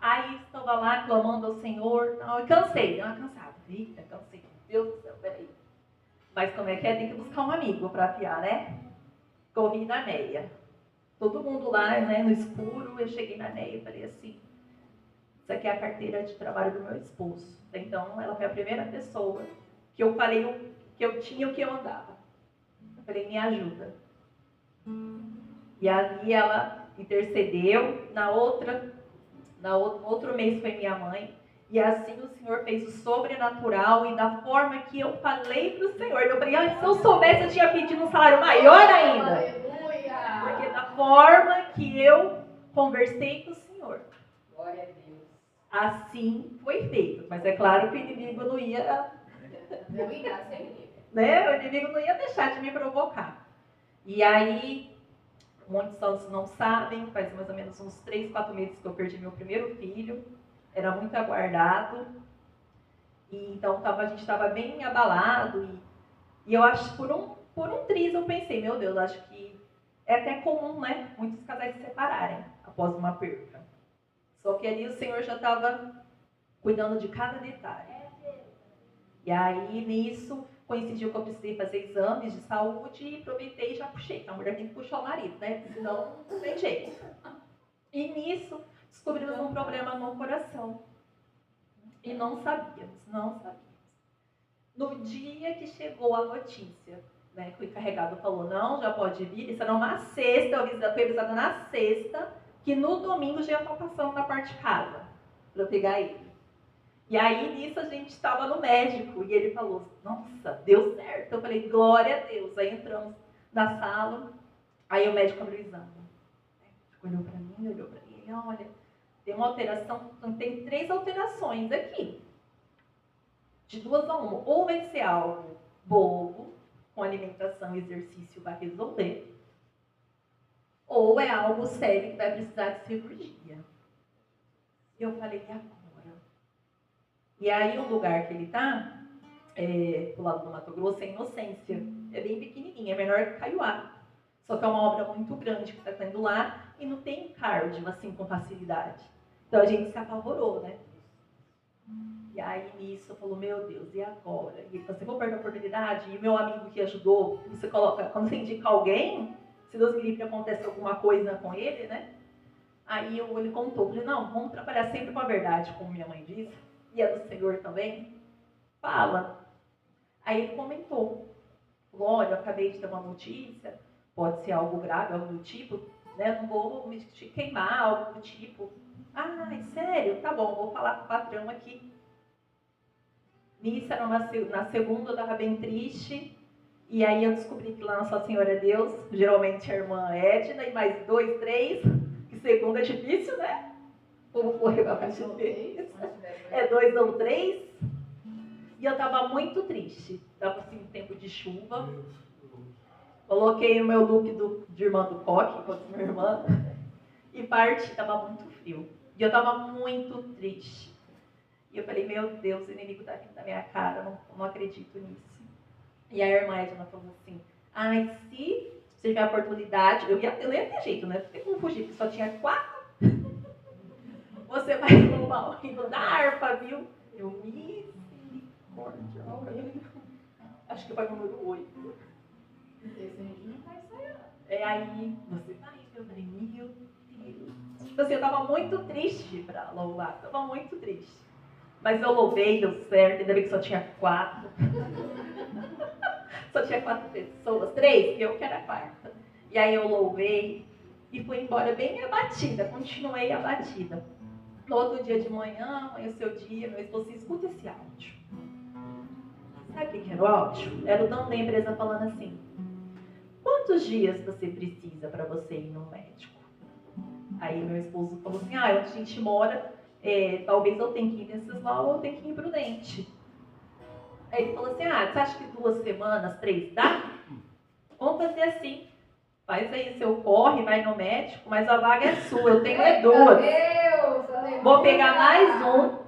E: Aí estava lá clamando ao Senhor, não, eu cansei, cansada. Eita, cansei, meu Deus do céu, peraí. Mas como é que é? Tem que buscar um amigo para afiar, né? Corri na Neia. Todo mundo lá, né, no escuro, eu cheguei na Neia e falei assim, isso aqui é a carteira de trabalho do meu esposo. Então, ela foi a primeira pessoa que eu falei o que eu tinha, o que eu andava. Eu falei, me ajuda. E ali ela intercedeu. No outro mês foi minha mãe. E assim o Senhor fez o sobrenatural e da forma que eu falei para o Senhor. Eu falei, se eu soubesse, eu tinha pedido um salário maior ainda. Aleluia! Porque da forma que eu conversei com o Senhor.
C: Glória a Deus.
E: Assim foi feito. Mas é claro que o inimigo não ia... né? O inimigo não ia deixar de me provocar. E aí, muitos não sabem, faz mais ou menos uns 3, 4 meses que eu perdi meu primeiro filho. Era muito aguardado. E então a gente estava bem abalado. E eu acho que por um triz eu pensei, meu Deus, acho que é até comum, né? Muitos casais se separarem após uma perda. Só que ali o Senhor já estava cuidando de cada detalhe. E aí, nisso, coincidiu que eu precisei fazer exames de saúde e aproveitei e já puxei. A mulher tem que puxar o marido, né? Senão não tem jeito. E nisso,
G: descobrimos um problema no coração. E não sabíamos. No dia que chegou a notícia, né, que o encarregado falou, não, já pode vir, isso era uma sexta, fui avisada na sexta, que no domingo já ia estar passando na parte de casa, para eu pegar ele. E aí, nisso, a gente estava no médico, e ele falou, nossa, deu certo. Eu falei, glória a Deus. Aí entramos na sala, aí o médico abriu o exame. Olhou para mim, olhou para ele, olha, tem uma alteração, tem 3 alterações aqui. De 2 a 1. Ou vai ser algo bobo, com alimentação e exercício vai resolver, ou é algo sério que vai precisar de cirurgia. E eu falei, e agora? E aí o lugar que ele está, do lado do Mato Grosso, é Inocência. É bem pequenininho, é menor que Caiuá. Só que é uma obra muito grande que está tendo lá e não tem cardio assim com facilidade. Então a gente se apavorou, né? E aí nisso falou, meu Deus, e agora? E ele falou, vou perder a oportunidade? E o meu amigo que ajudou, você coloca, quando você indica alguém, se Deus me livre acontece alguma coisa com ele, né? Aí ele contou, falei, não, vamos trabalhar sempre com a verdade, como minha mãe disse, e a do Senhor também. Fala. Aí ele comentou, falou, olha, eu acabei de ter uma notícia, pode ser algo grave, algo do tipo, né? Não vou me queimar, algo do tipo. Ah, sério? Tá bom, vou falar com o patrão aqui. Nisso, era na segunda, eu estava bem triste. E aí eu descobri que lá Nossa Senhora é Deus, geralmente a irmã Edna, e mais 2, 3, que segunda é difícil, né? O povo correu abaixo de 3. É 2 ou 3. E eu estava muito triste. Estava assim, tempo de chuva. Coloquei o meu look de irmã do coque, enquanto minha irmã, e parti, estava muito frio. E eu estava muito triste. E eu falei, meu Deus, o inimigo está aqui na minha cara, não acredito nisso. E a irmã Edna falou assim, ai, se você tiver a oportunidade, eu não ia ter jeito, né? Não tem como fugir, porque só tinha 4. Você vai roubar o hino da harpa, viu? Eu, misericórdia. Acho que vai no número 8. Aí, você vai, eu falei, meu Deus. Tipo assim, eu tava muito triste pra louvar, tava muito triste. Mas eu louvei, deu certo, ainda bem que só tinha 4. Só tinha 4 pessoas, 3, eu que era a 4. E aí eu louvei e fui embora bem abatida, continuei abatida. No outro dia de manhã, amanheceu o dia, meu esposo disse, escuta esse áudio. Sabe o que era o áudio? Era o dono da empresa falando assim, quantos dias você precisa para você ir no médico? Aí meu esposo falou assim, onde a gente mora, talvez eu tenha que ir nesses lá ou eu tenho que ir pro dente. Aí ele falou assim, você acha que 2 semanas, 3 dá? Vamos fazer assim, faz aí seu corre, vai no médico, mas a vaga é sua, eu tenho 2. Vou pegar mais um.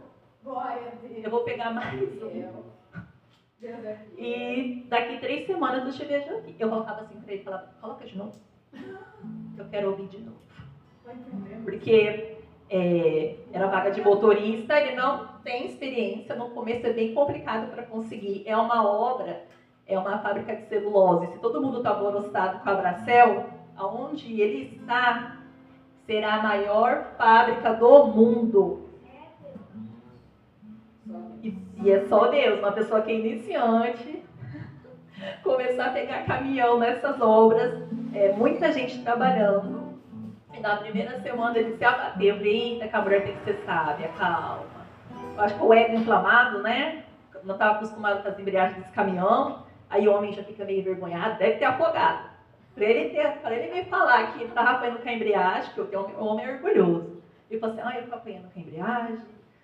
G: Eu vou pegar mais um. E daqui 3 semanas eu te vejo aqui. Eu colocava assim pra ele, falava, coloca de novo. Eu quero ouvir de novo. Porque era vaga de motorista, ele não tem experiência, no começo é bem complicado para conseguir. É uma obra, é uma fábrica de celulose. Se todo mundo está alvoroçado com a Bracel, aonde ele está, será a maior fábrica do mundo. E é só Deus, uma pessoa que é iniciante, começar a pegar caminhão nessas obras, muita gente trabalhando. E na primeira semana ele se abateu. Eu falei, eita, que a mulher tem que ser sábia, calma. Eu acho que o ego inflamado, né? Não estava acostumado com as embreagens desse caminhão. Aí o homem já fica meio envergonhado, deve ter afogado. Para ele me falar que ele estava apanhando com a embreagem, que o homem é orgulhoso. Ele falou assim, eu estou apanhando com a embreagem,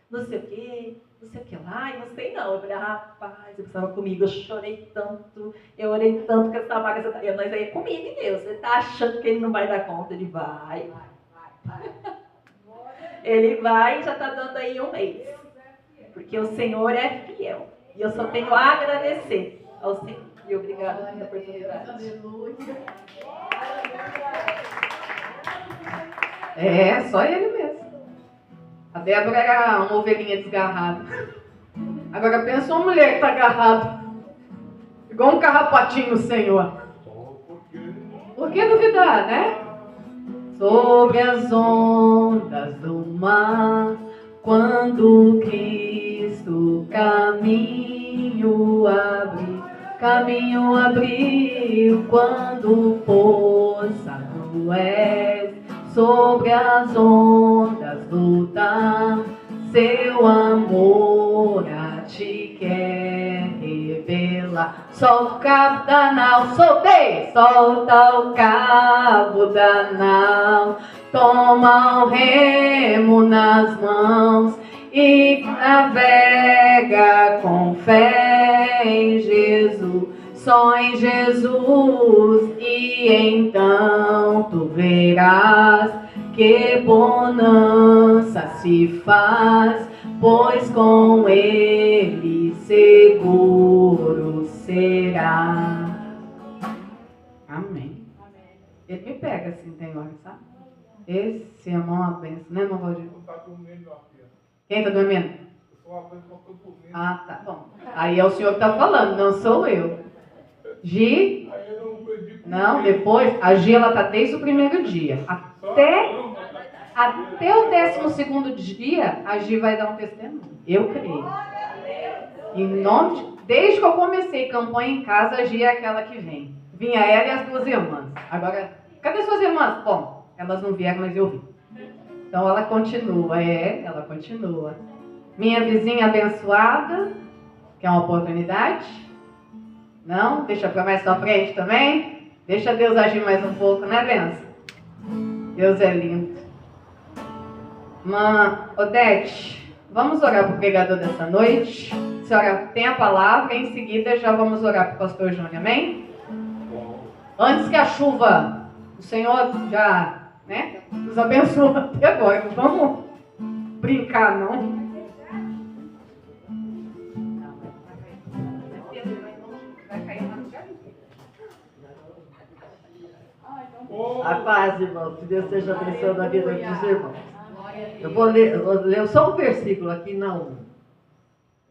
G: não sei o quê, não sei o que lá, e não sei não. Eu falei, rapaz, ele estava comigo, eu chorei tanto, eu orei tanto que essa vaga, nós aí é comigo em Deus. Você está achando que ele não vai dar conta? Ele vai. Ele vai e já está dando aí 1 mês. Porque o Senhor é fiel. E eu só tenho a agradecer ao Senhor. E obrigada pela oportunidade.
C: Só ele mesmo. A Débora era uma ovelhinha desgarrada. Agora pensa uma mulher que está agarrada. Igual um carrapatinho, Senhor. Por que duvidar, né? sobre as ondas do mar, quando Cristo caminho abriu, quando força és sobre as ondas lutar, seu amor a ti quer revelar. Solta o cabo da nau, soltei! Solta o cabo da nau, toma o remo nas mãos e navega com fé em Jesus, só em Jesus, e então tu verás que bonança se faz, pois com ele seguro será. Amém. Ele me pega assim, tem hora, sabe? Esse é uma benção, né, irmão Valdir? Quem está dormindo? Ah, tá bom. Aí é o senhor que está falando, não sou eu. Gi? Não, depois, a Gi, ela está desde o primeiro dia. Até o 12º dia, a Gi vai dar um testemunho. Eu creio. Em nome de... Desde que eu comecei campanha em casa, a Gi é aquela que vem. Vinha ela e as 2 irmãs. Agora, cadê suas irmãs? Bom, elas não vieram, mas eu vi. Então ela continua, ela continua. Minha vizinha abençoada, que é uma oportunidade. Não? Deixa para mais pra frente também. Deixa Deus agir mais um pouco, né, benção? Deus é lindo. Irmã Odete, vamos orar para o pregador dessa noite. A senhora tem a palavra e em seguida já vamos orar para o pastor Júnior, amém? Antes que a chuva, o Senhor já, né, nos abençoe até agora. Não vamos brincar, não.
H: A paz, irmão. Que Deus esteja abençoando a vida dos irmãos. Eu vou ler só um versículo aqui na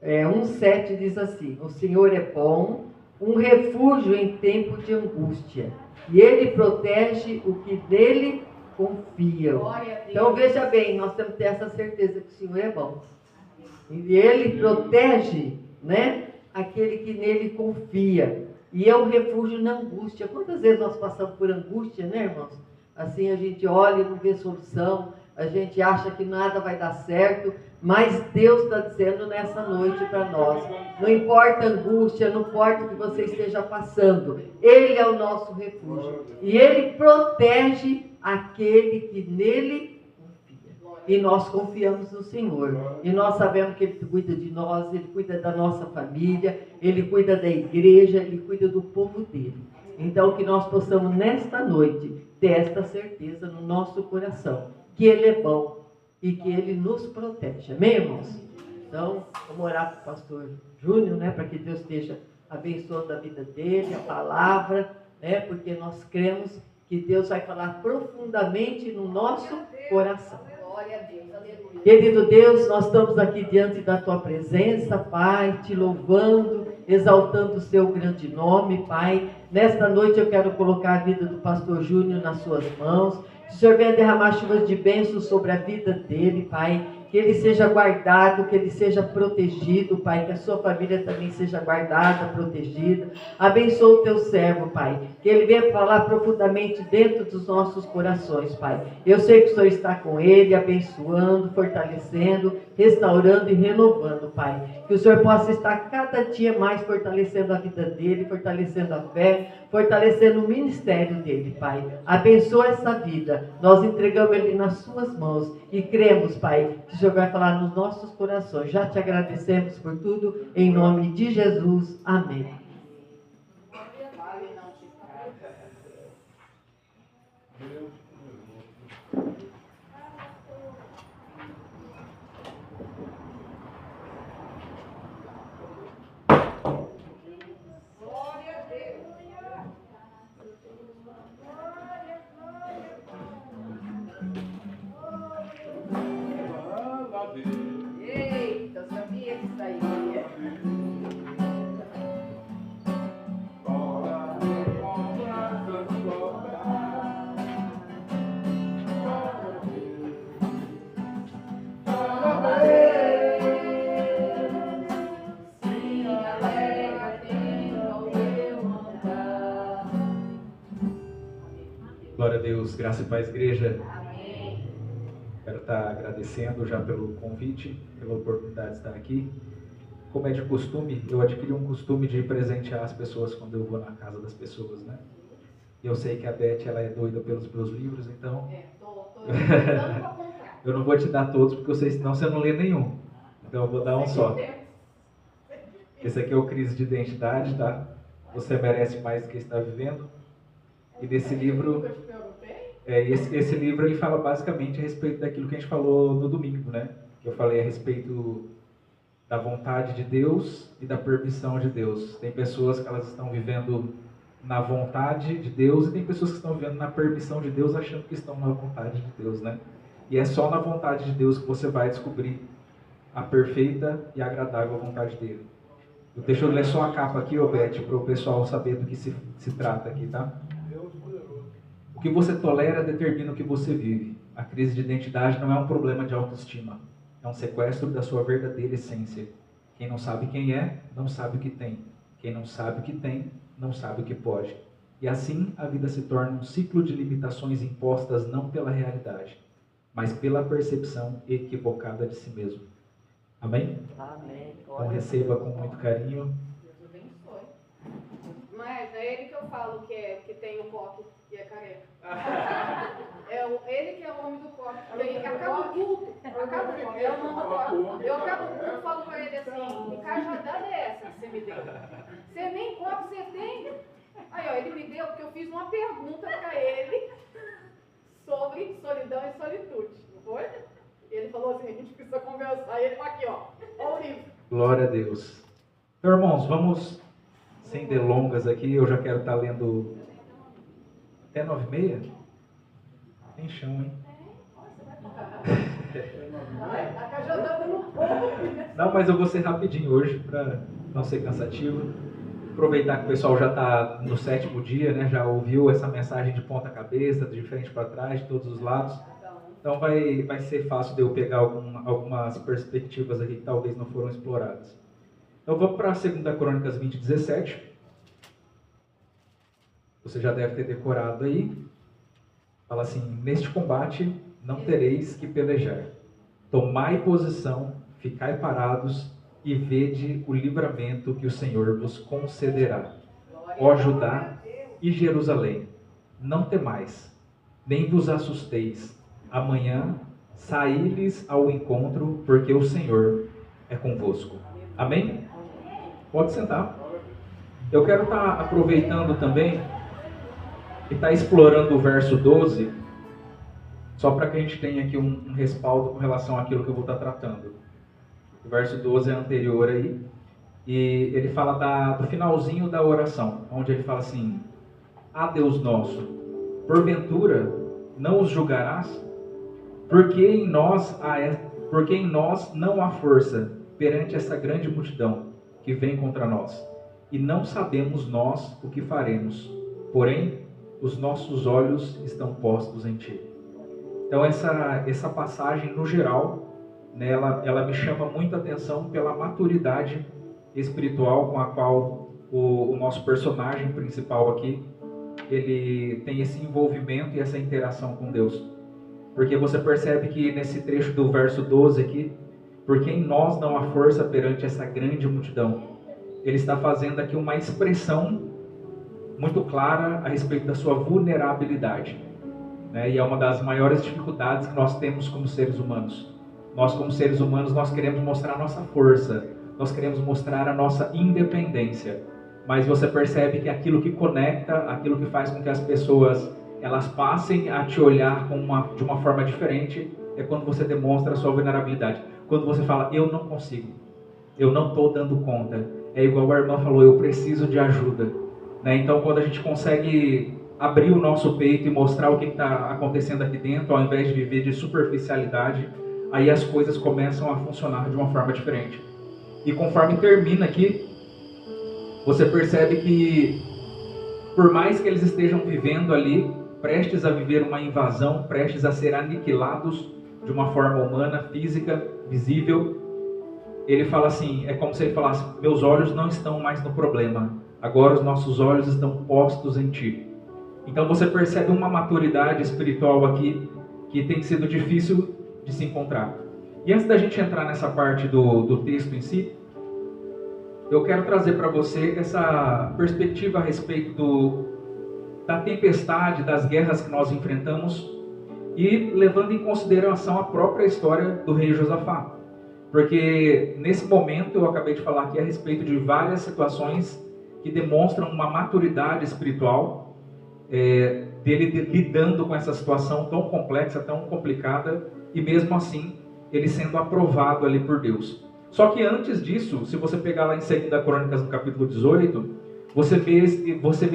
H: 1:7 diz assim: o Senhor é bom, um refúgio em tempo de angústia, e Ele protege o que nele confia. Então veja bem, nós temos que ter essa certeza que o Senhor é bom. E Ele protege, né, aquele que nele confia. E é um refúgio na angústia. Quantas vezes nós passamos por angústia, né, irmãos? Assim a gente olha e não vê solução, a gente acha que nada vai dar certo, mas Deus está dizendo nessa noite para nós: não importa a angústia, não importa o que você esteja passando, Ele é o nosso refúgio. E Ele protege aquele que nele confia. E nós confiamos no Senhor. E nós sabemos que Ele cuida de nós, Ele cuida da nossa família, Ele cuida da igreja, Ele cuida do povo dele. Então que nós possamos nesta noite ter esta certeza no nosso coração, que Ele é bom e que Ele nos protege. Amém, irmãos? Então, vamos orar para o pastor Júnior, né, para que Deus esteja abençoando a vida dele, a palavra, né, porque nós cremos que Deus vai falar profundamente no nosso coração.
C: Glória a Deus, aleluia.
H: Querido Deus, nós estamos aqui diante da Tua presença, Pai, te louvando, exaltando o Seu grande nome, Pai. Nesta noite eu quero colocar a vida do pastor Júnior nas Suas mãos. Que o Senhor venha derramar chuvas de bênçãos sobre a vida dele, Pai. Que ele seja guardado, que ele seja protegido, Pai. Que a sua família também seja guardada, protegida. Abençoa o teu servo, Pai. Que ele venha falar profundamente dentro dos nossos corações, Pai. Eu sei que o Senhor está com ele, abençoando, fortalecendo, restaurando e renovando, Pai. Que o Senhor possa estar cada dia mais fortalecendo a vida dele, fortalecendo a fé, fortalecendo o ministério dele, Pai. Abençoa essa vida. Nós entregamos ele nas suas mãos e cremos, Pai, que o Senhor vai falar nos nossos corações. Já te agradecemos por tudo, em nome de Jesus. Amém.
C: Eita, eu sabia que isso aí ia.
I: Glória a Deus, graça e paz, igreja.
F: Amém.
I: Quero estar agradecendo já pelo convite, pela oportunidade de estar aqui. Como é de costume, eu adquiri um costume de presentear as pessoas quando eu vou na casa das pessoas, né? E eu sei que a Beth, ela é doida pelos meus livros, então... eu não vou te dar todos, porque eu sei, senão você não lê nenhum. Então eu vou dar um só. Esse aqui é o Crise de Identidade, tá? Você merece mais do que está vivendo. E nesse livro... esse livro ele fala basicamente a respeito daquilo que a gente falou no domingo, né? Que eu falei a respeito da vontade de Deus e da permissão de Deus. Tem pessoas que elas estão vivendo na vontade de Deus e tem pessoas que estão vivendo na permissão de Deus achando que estão na vontade de Deus, né? E é só na vontade de Deus que você vai descobrir a perfeita e agradável vontade dele. Deixa eu ler só a capa aqui, Beth, para o pessoal saber do que se trata aqui, tá? O que você tolera determina o que você vive. A crise de identidade não é um problema de autoestima. É um sequestro da sua verdadeira essência. Quem não sabe quem é, não sabe o que tem. Quem não sabe o que tem, não sabe o que pode. E assim a vida se torna um ciclo de limitações impostas não pela realidade, mas pela percepção equivocada de si mesmo. Amém?
F: Amém.
I: Então receba com muito carinho.
B: Deus abençoe. Mas é ele que eu falo que tem o coque e é careca. Ele que é o homem do coque. Acaba o culto. É o nome do coque. Eu acabo o culto e falo pra ele assim, que cajadada é essa que você me deu? Você nem coque você tem? Aí, ó, ele me deu porque eu fiz uma pergunta pra ele sobre solidão e solitude. Não foi? Ele falou assim, a gente precisa conversar. E ele tá aqui, ó. Ó o livro.
I: Glória a Deus. Então, irmãos, vamos sem delongas aqui. Eu já quero estar lendo até 9h30. Tem chão, hein?
B: A cajadada no povo.
I: Não, mas eu vou ser rapidinho hoje para não ser cansativo. Aproveitar que o pessoal já está no 7º dia, né? Já ouviu essa mensagem de ponta cabeça, de frente para trás, de todos os lados. Então vai ser fácil de eu pegar algumas perspectivas aqui que talvez não foram exploradas. Então vamos para 2 Crônicas 20:17. Você já deve ter decorado aí. Fala assim, neste combate não tereis que pelejar. Tomai posição, ficai parados e vede o livramento que o Senhor vos concederá. Ó Judá e Jerusalém, não temais, nem vos assusteis. Amanhã saí-lhes ao encontro, porque o Senhor é convosco. Amém? Pode sentar. Eu quero estar aproveitando também e estar explorando o verso 12, só para que a gente tenha aqui um respaldo com relação àquilo que eu vou estar tratando. O verso 12 é anterior aí, e ele fala do finalzinho da oração, onde ele fala assim, ah Deus nosso, porventura não os julgarás? Porque em nós não há força perante essa grande multidão que vem contra nós, e não sabemos nós o que faremos, porém os nossos olhos estão postos em Ti. Então essa passagem no geral, né, ela me chama muito a atenção pela maturidade espiritual com a qual o nosso personagem principal aqui, ele tem esse envolvimento e essa interação com Deus. Porque você percebe que nesse trecho do verso 12 aqui, porque em nós não há força perante essa grande multidão, ele está fazendo aqui uma expressão muito clara a respeito da sua vulnerabilidade, né? E é uma das maiores dificuldades que nós temos como seres humanos. Nós como seres humanos, nós queremos mostrar a nossa força, nós queremos mostrar a nossa independência, mas você percebe que aquilo que conecta, aquilo que faz com que as pessoas elas passem a te olhar de uma forma diferente, é quando você demonstra a sua vulnerabilidade. Quando você fala, eu não consigo, eu não estou dando conta. É igual a irmã falou, eu preciso de ajuda. Né? Então, quando a gente consegue abrir o nosso peito e mostrar o que está acontecendo aqui dentro, ao invés de viver de superficialidade, aí as coisas começam a funcionar de uma forma diferente. E conforme termina aqui, você percebe que, por mais que eles estejam vivendo ali, prestes a viver uma invasão, prestes a ser aniquilados de uma forma humana, física, visível, ele fala assim, é como se ele falasse, meus olhos não estão mais no problema, agora os nossos olhos estão postos em Ti. Então você percebe uma maturidade espiritual aqui que tem sido difícil de se encontrar. E antes da gente entrar nessa parte do texto em si, eu quero trazer para você essa perspectiva a respeito da tempestade, das guerras que nós enfrentamos e levando em consideração a própria história do rei Josafá. Porque nesse momento eu acabei de falar aqui a respeito de várias situações que demonstram uma maturidade espiritual dele lidando com essa situação tão complexa, tão complicada, e mesmo assim ele sendo aprovado ali por Deus. Só que antes disso, se você pegar lá em 2 Crônicas, no capítulo 18, você vê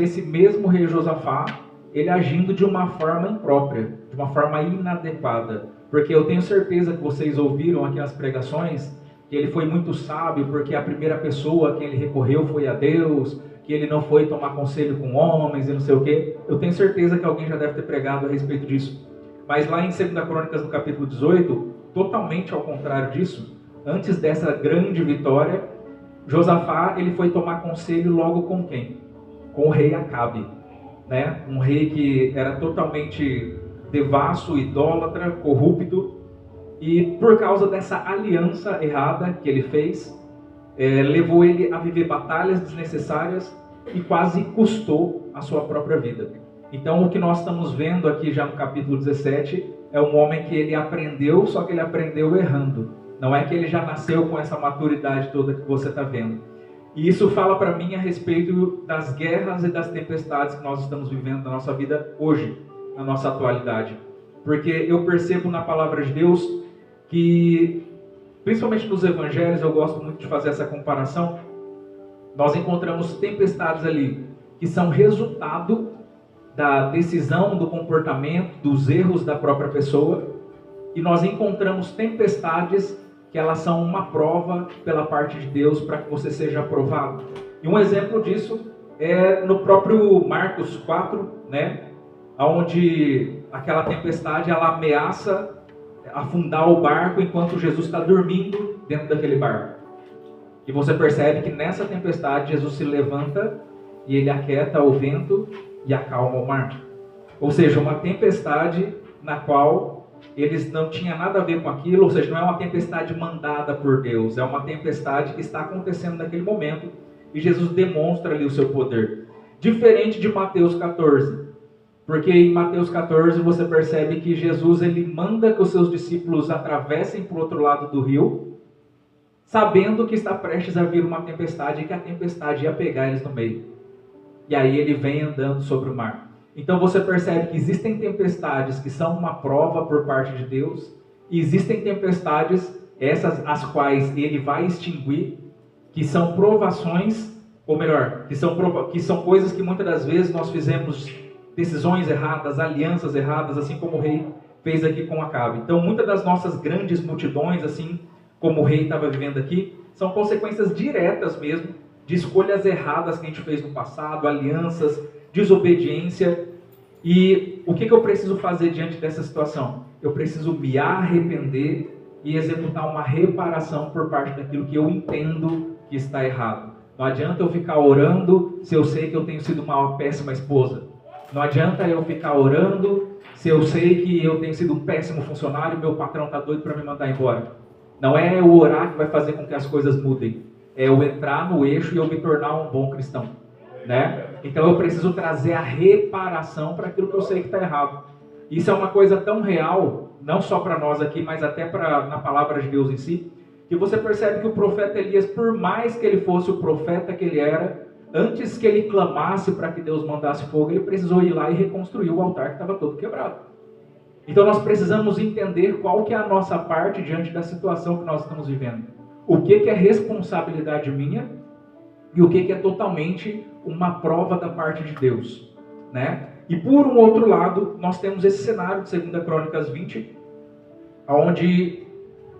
I: esse mesmo rei Josafá, ele agindo de uma forma imprópria, de uma forma inadequada. Porque eu tenho certeza que vocês ouviram aqui nas pregações que ele foi muito sábio, porque a primeira pessoa a quem ele recorreu foi a Deus, que ele não foi tomar conselho com homens e não sei o quê. Eu tenho certeza que alguém já deve ter pregado a respeito disso. Mas lá em 2 Crônicas, no capítulo 18, totalmente ao contrário disso, antes dessa grande vitória, Josafá ele foi tomar conselho logo com quem? Com o rei Acabe, né? Um rei que era totalmente devasso, idólatra, corrupto, e por causa dessa aliança errada que ele fez, levou ele a viver batalhas desnecessárias e quase custou a sua própria vida. Então o que nós estamos vendo aqui já no capítulo 17 é um homem que ele aprendeu, só que ele aprendeu errando. Não é que ele já nasceu com essa maturidade toda que você está vendo. E isso fala para mim a respeito das guerras e das tempestades que nós estamos vivendo na nossa vida hoje, na nossa atualidade. Porque eu percebo na palavra de Deus que, principalmente nos evangelhos, eu gosto muito de fazer essa comparação, nós encontramos tempestades ali que são resultado da decisão, do comportamento, dos erros da própria pessoa, e nós encontramos tempestades que elas são uma prova pela parte de Deus para que você seja aprovado. E um exemplo disso é no próprio Marcos 4, né? Onde aquela tempestade ela ameaça afundar o barco enquanto Jesus está dormindo dentro daquele barco. E você percebe que nessa tempestade Jesus se levanta e ele aquieta o vento e acalma o mar. Ou seja, uma tempestade na qual eles não tinham nada a ver com aquilo, ou seja, não é uma tempestade mandada por Deus, é uma tempestade que está acontecendo naquele momento e Jesus demonstra ali o seu poder. Diferente de Mateus 14, porque em Mateus 14 você percebe que Jesus ele manda que os seus discípulos atravessem para o outro lado do rio, sabendo que está prestes a vir uma tempestade e que a tempestade ia pegar eles no meio. E aí ele vem andando sobre o mar. Então você percebe que existem tempestades que são uma prova por parte de Deus, e existem tempestades, essas as quais ele vai extinguir, que são provações, ou melhor, que são coisas que muitas das vezes nós fizemos decisões erradas, alianças erradas, assim como o rei fez aqui com Acabe. Então muitas das nossas grandes multidões, assim como o rei estava vivendo aqui, são consequências diretas mesmo de escolhas erradas que a gente fez no passado, alianças, desobediência. E o que eu preciso fazer diante dessa situação? Eu preciso me arrepender e executar uma reparação por parte daquilo que eu entendo que está errado. Não adianta eu ficar orando se eu sei que eu tenho sido uma péssima esposa. Não adianta eu ficar orando se eu sei que eu tenho sido um péssimo funcionário e meu patrão está doido para me mandar embora. Não é o orar que vai fazer com que as coisas mudem. É eu entrar no eixo e eu me tornar um bom cristão, né? Então eu preciso trazer a reparação para aquilo que eu sei que está errado. Isso é uma coisa tão real, não só para nós aqui, mas até na palavra de Deus em si, que você percebe que o profeta Elias, por mais que ele fosse o profeta que ele era, antes que ele clamasse para que Deus mandasse fogo, ele precisou ir lá e reconstruir o altar que estava todo quebrado. Então nós precisamos entender qual que é a nossa parte diante da situação que nós estamos vivendo. O que é responsabilidade minha e o que é totalmente uma prova da parte de Deus, né? E por um outro lado, nós temos esse cenário de 2 Crônicas 20, onde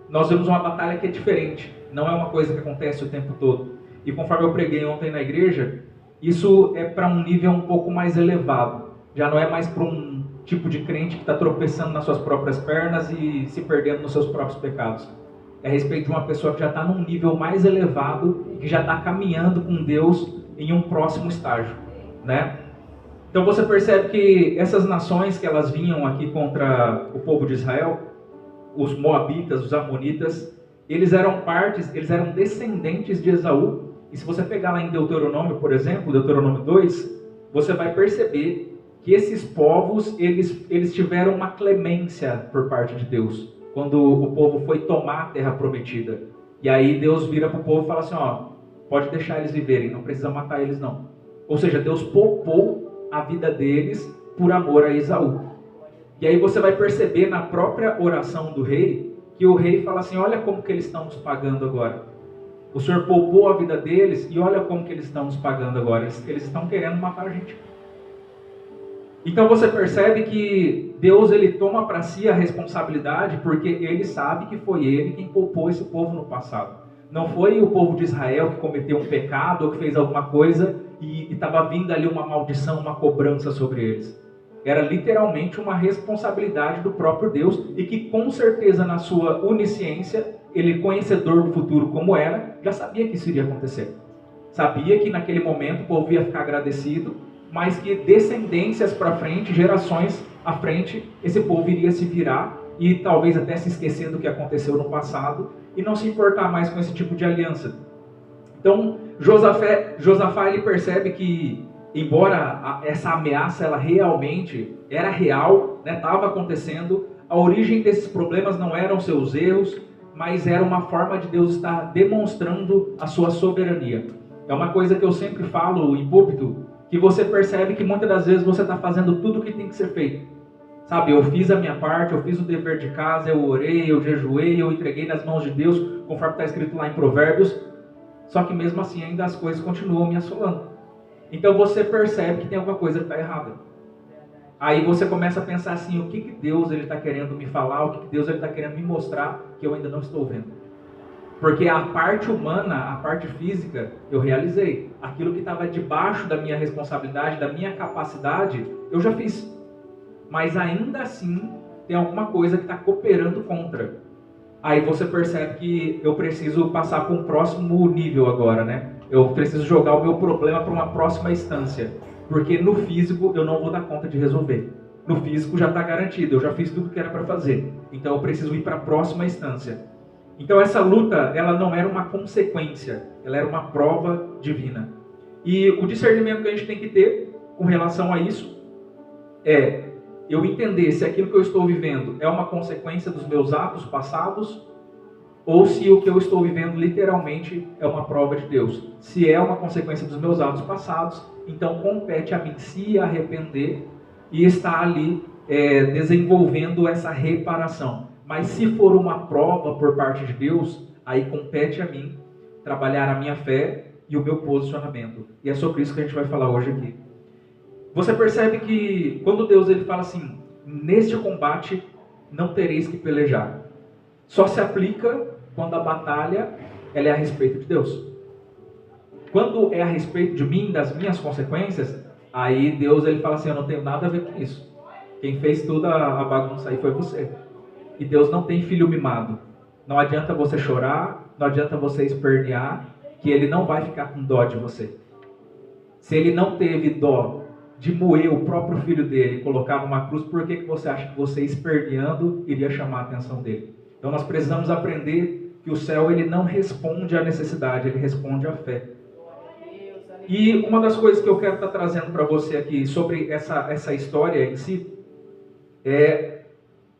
I: nós vemos uma batalha que é diferente, não é uma coisa que acontece o tempo todo. E conforme eu preguei ontem na igreja, isso é para um nível um pouco mais elevado. Já não é mais para um tipo de crente que está tropeçando nas suas próprias pernas e se perdendo nos seus próprios pecados. É a respeito de uma pessoa que já está num nível mais elevado e que já está caminhando com Deus em um próximo estágio, né? Então você percebe que essas nações que elas vinham aqui contra o povo de Israel, os moabitas, os amonitas, eles eram descendentes de Esaú. E se você pegar lá em Deuteronômio, por exemplo, Deuteronômio 2, você vai perceber que esses povos, eles tiveram uma clemência por parte de Deus, quando o povo foi tomar a terra prometida. E aí Deus vira para o povo e fala assim, ó, pode deixar eles viverem, não precisa matar eles não. Ou seja, Deus poupou a vida deles por amor a Esaú. E aí você vai perceber na própria oração do rei, que o rei fala assim, olha como que eles estão nos pagando agora. O Senhor poupou a vida deles e olha como que eles estão nos pagando agora. Eles estão querendo matar a gente. Então você percebe que Deus ele toma para si a responsabilidade porque ele sabe que foi ele quem poupou esse povo no passado. Não foi o povo de Israel que cometeu um pecado ou que fez alguma coisa e estava vindo ali uma maldição, uma cobrança sobre eles. Era literalmente uma responsabilidade do próprio Deus e que com certeza na sua onisciência, ele conhecedor do futuro como era, já sabia que isso iria acontecer. Sabia que naquele momento o povo ia ficar agradecido, mas que descendências para frente, gerações à frente, esse povo iria se virar e talvez até se esquecer do que aconteceu no passado e não se importar mais com esse tipo de aliança. Então, Josafá ele percebe que, embora essa ameaça ela realmente era real, estava acontecendo, a origem desses problemas não eram seus erros, mas era uma forma de Deus estar demonstrando a sua soberania. É uma coisa que eu sempre falo em púlpito, que você percebe que muitas das vezes você está fazendo tudo o que tem que ser feito. Sabe, eu fiz a minha parte, eu fiz o dever de casa, eu orei, eu jejuei, eu entreguei nas mãos de Deus, conforme está escrito lá em Provérbios, só que mesmo assim ainda as coisas continuam me assolando. Então você percebe que tem alguma coisa que está errada. Aí você começa a pensar assim, o que Deus está querendo me falar, o que Deus está querendo me mostrar que eu ainda não estou vendo. Porque a parte humana, a parte física, eu realizei. Aquilo que estava debaixo da minha responsabilidade, da minha capacidade, eu já fiz. Mas ainda assim, tem alguma coisa que está cooperando contra. Aí você percebe que eu preciso passar para um próximo nível agora, né? Eu preciso jogar o meu problema para uma próxima instância. Porque no físico eu não vou dar conta de resolver. No físico já está garantido, eu já fiz tudo que era para fazer. Então eu preciso ir para a próxima instância. Então essa luta, ela não era uma consequência, ela era uma prova divina. E o discernimento que a gente tem que ter com relação a isso é eu entender se aquilo que eu estou vivendo é uma consequência dos meus atos passados ou se o que eu estou vivendo literalmente é uma prova de Deus. Se é uma consequência dos meus atos passados, então compete a mim se arrepender e estar ali desenvolvendo essa reparação. Mas se for uma prova por parte de Deus, aí compete a mim trabalhar a minha fé e o meu posicionamento. E é sobre isso que a gente vai falar hoje aqui. Você percebe que quando Deus ele fala assim, neste combate não tereis que pelejar. Só se aplica quando a batalha ela é a respeito de Deus. Quando é a respeito de mim, das minhas consequências, aí Deus ele fala assim, eu não tenho nada a ver com isso. Quem fez toda a bagunça aí foi você. E Deus não tem filho mimado. Não adianta você chorar, não adianta você espernear, que Ele não vai ficar com dó de você. Se Ele não teve dó de moer o próprio filho dele e colocar numa cruz, por que você acha que você esperneando iria chamar a atenção dele? Então nós precisamos aprender que o céu ele não responde à necessidade, ele responde à fé. E uma das coisas que eu quero estar trazendo para você aqui sobre essa história em si é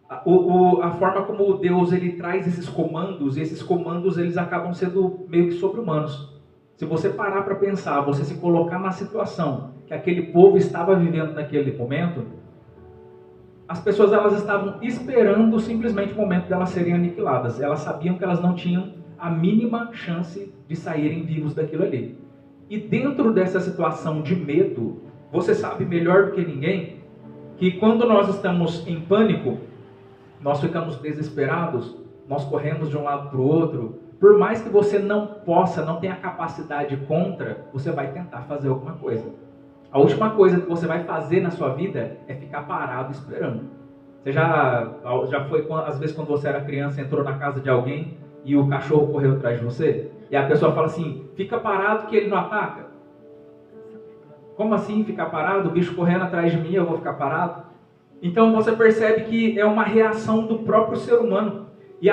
I: a forma como Deus ele traz esses comandos, e esses comandos eles acabam sendo meio que sobre-humanos. Se você parar para pensar, você se colocar na situação que aquele povo estava vivendo naquele momento, as pessoas elas estavam esperando simplesmente o momento delas serem aniquiladas. Elas sabiam que elas não tinham a mínima chance de saírem vivos daquilo ali. E dentro dessa situação de medo, você sabe melhor do que ninguém que quando nós estamos em pânico, nós ficamos desesperados, nós corremos de um lado para o outro. Por mais que você não tenha capacidade contra, você vai tentar fazer alguma coisa. A última coisa que você vai fazer na sua vida é ficar parado esperando. Você já foi, às vezes, quando você era criança, entrou na casa de alguém e o cachorro correu atrás de você? E a pessoa fala assim, fica parado que ele não ataca. Como assim ficar parado? O bicho correndo atrás de mim, eu vou ficar parado? Então você percebe que é uma reação do próprio ser humano. E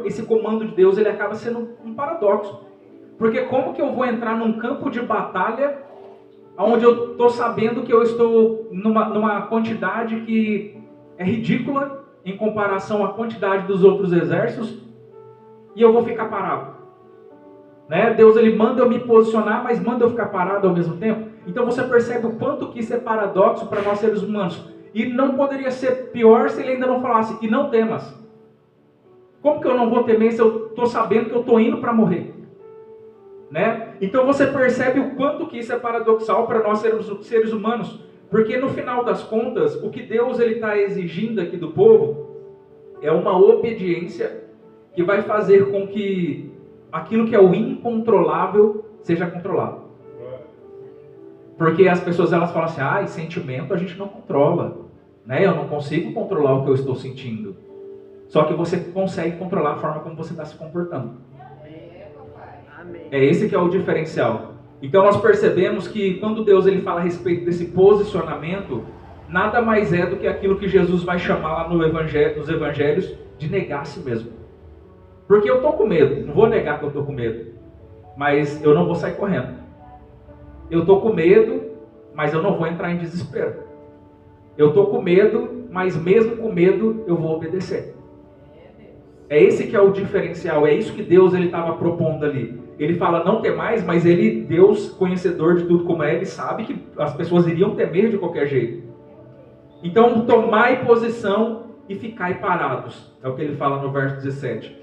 I: esse comando de Deus, ele acaba sendo um paradoxo. Porque como que eu vou entrar num campo de batalha onde eu estou sabendo que eu estou numa quantidade que é ridícula em comparação à quantidade dos outros exércitos, e eu vou ficar parado? Né? Deus, ele manda eu me posicionar, mas manda eu ficar parado ao mesmo tempo. Então você percebe o quanto que isso é paradoxo para nós seres humanos. E não poderia ser pior se ele ainda não falasse, e não temas. Como que eu não vou temer se eu estou sabendo que eu estou indo para morrer? Né? Então você percebe o quanto que isso é paradoxal para nós seres humanos. Porque no final das contas, o que Deus está exigindo aqui do povo é uma obediência que vai fazer com que aquilo que é o incontrolável seja controlado. Porque as pessoas elas falam assim, sentimento a gente não controla. Né? Eu não consigo controlar o que eu estou sentindo. Só que você consegue controlar a forma como você está se comportando. É esse que é o diferencial. Então nós percebemos que quando Deus ele fala a respeito desse posicionamento, nada mais é do que aquilo que Jesus vai chamar lá nos evangelhos de negar a si mesmo. Porque eu estou com medo, não vou negar que eu estou com medo, mas eu não vou sair correndo. Eu estou com medo, mas eu não vou entrar em desespero. Eu estou com medo, mas mesmo com medo eu vou obedecer. É esse que é o diferencial, é isso que Deus estava propondo ali. Ele fala não temais, mas Deus, conhecedor de tudo como é, ele sabe que as pessoas iriam temer de qualquer jeito. Então, tomai posição e ficai parados. É o que ele fala no verso 17.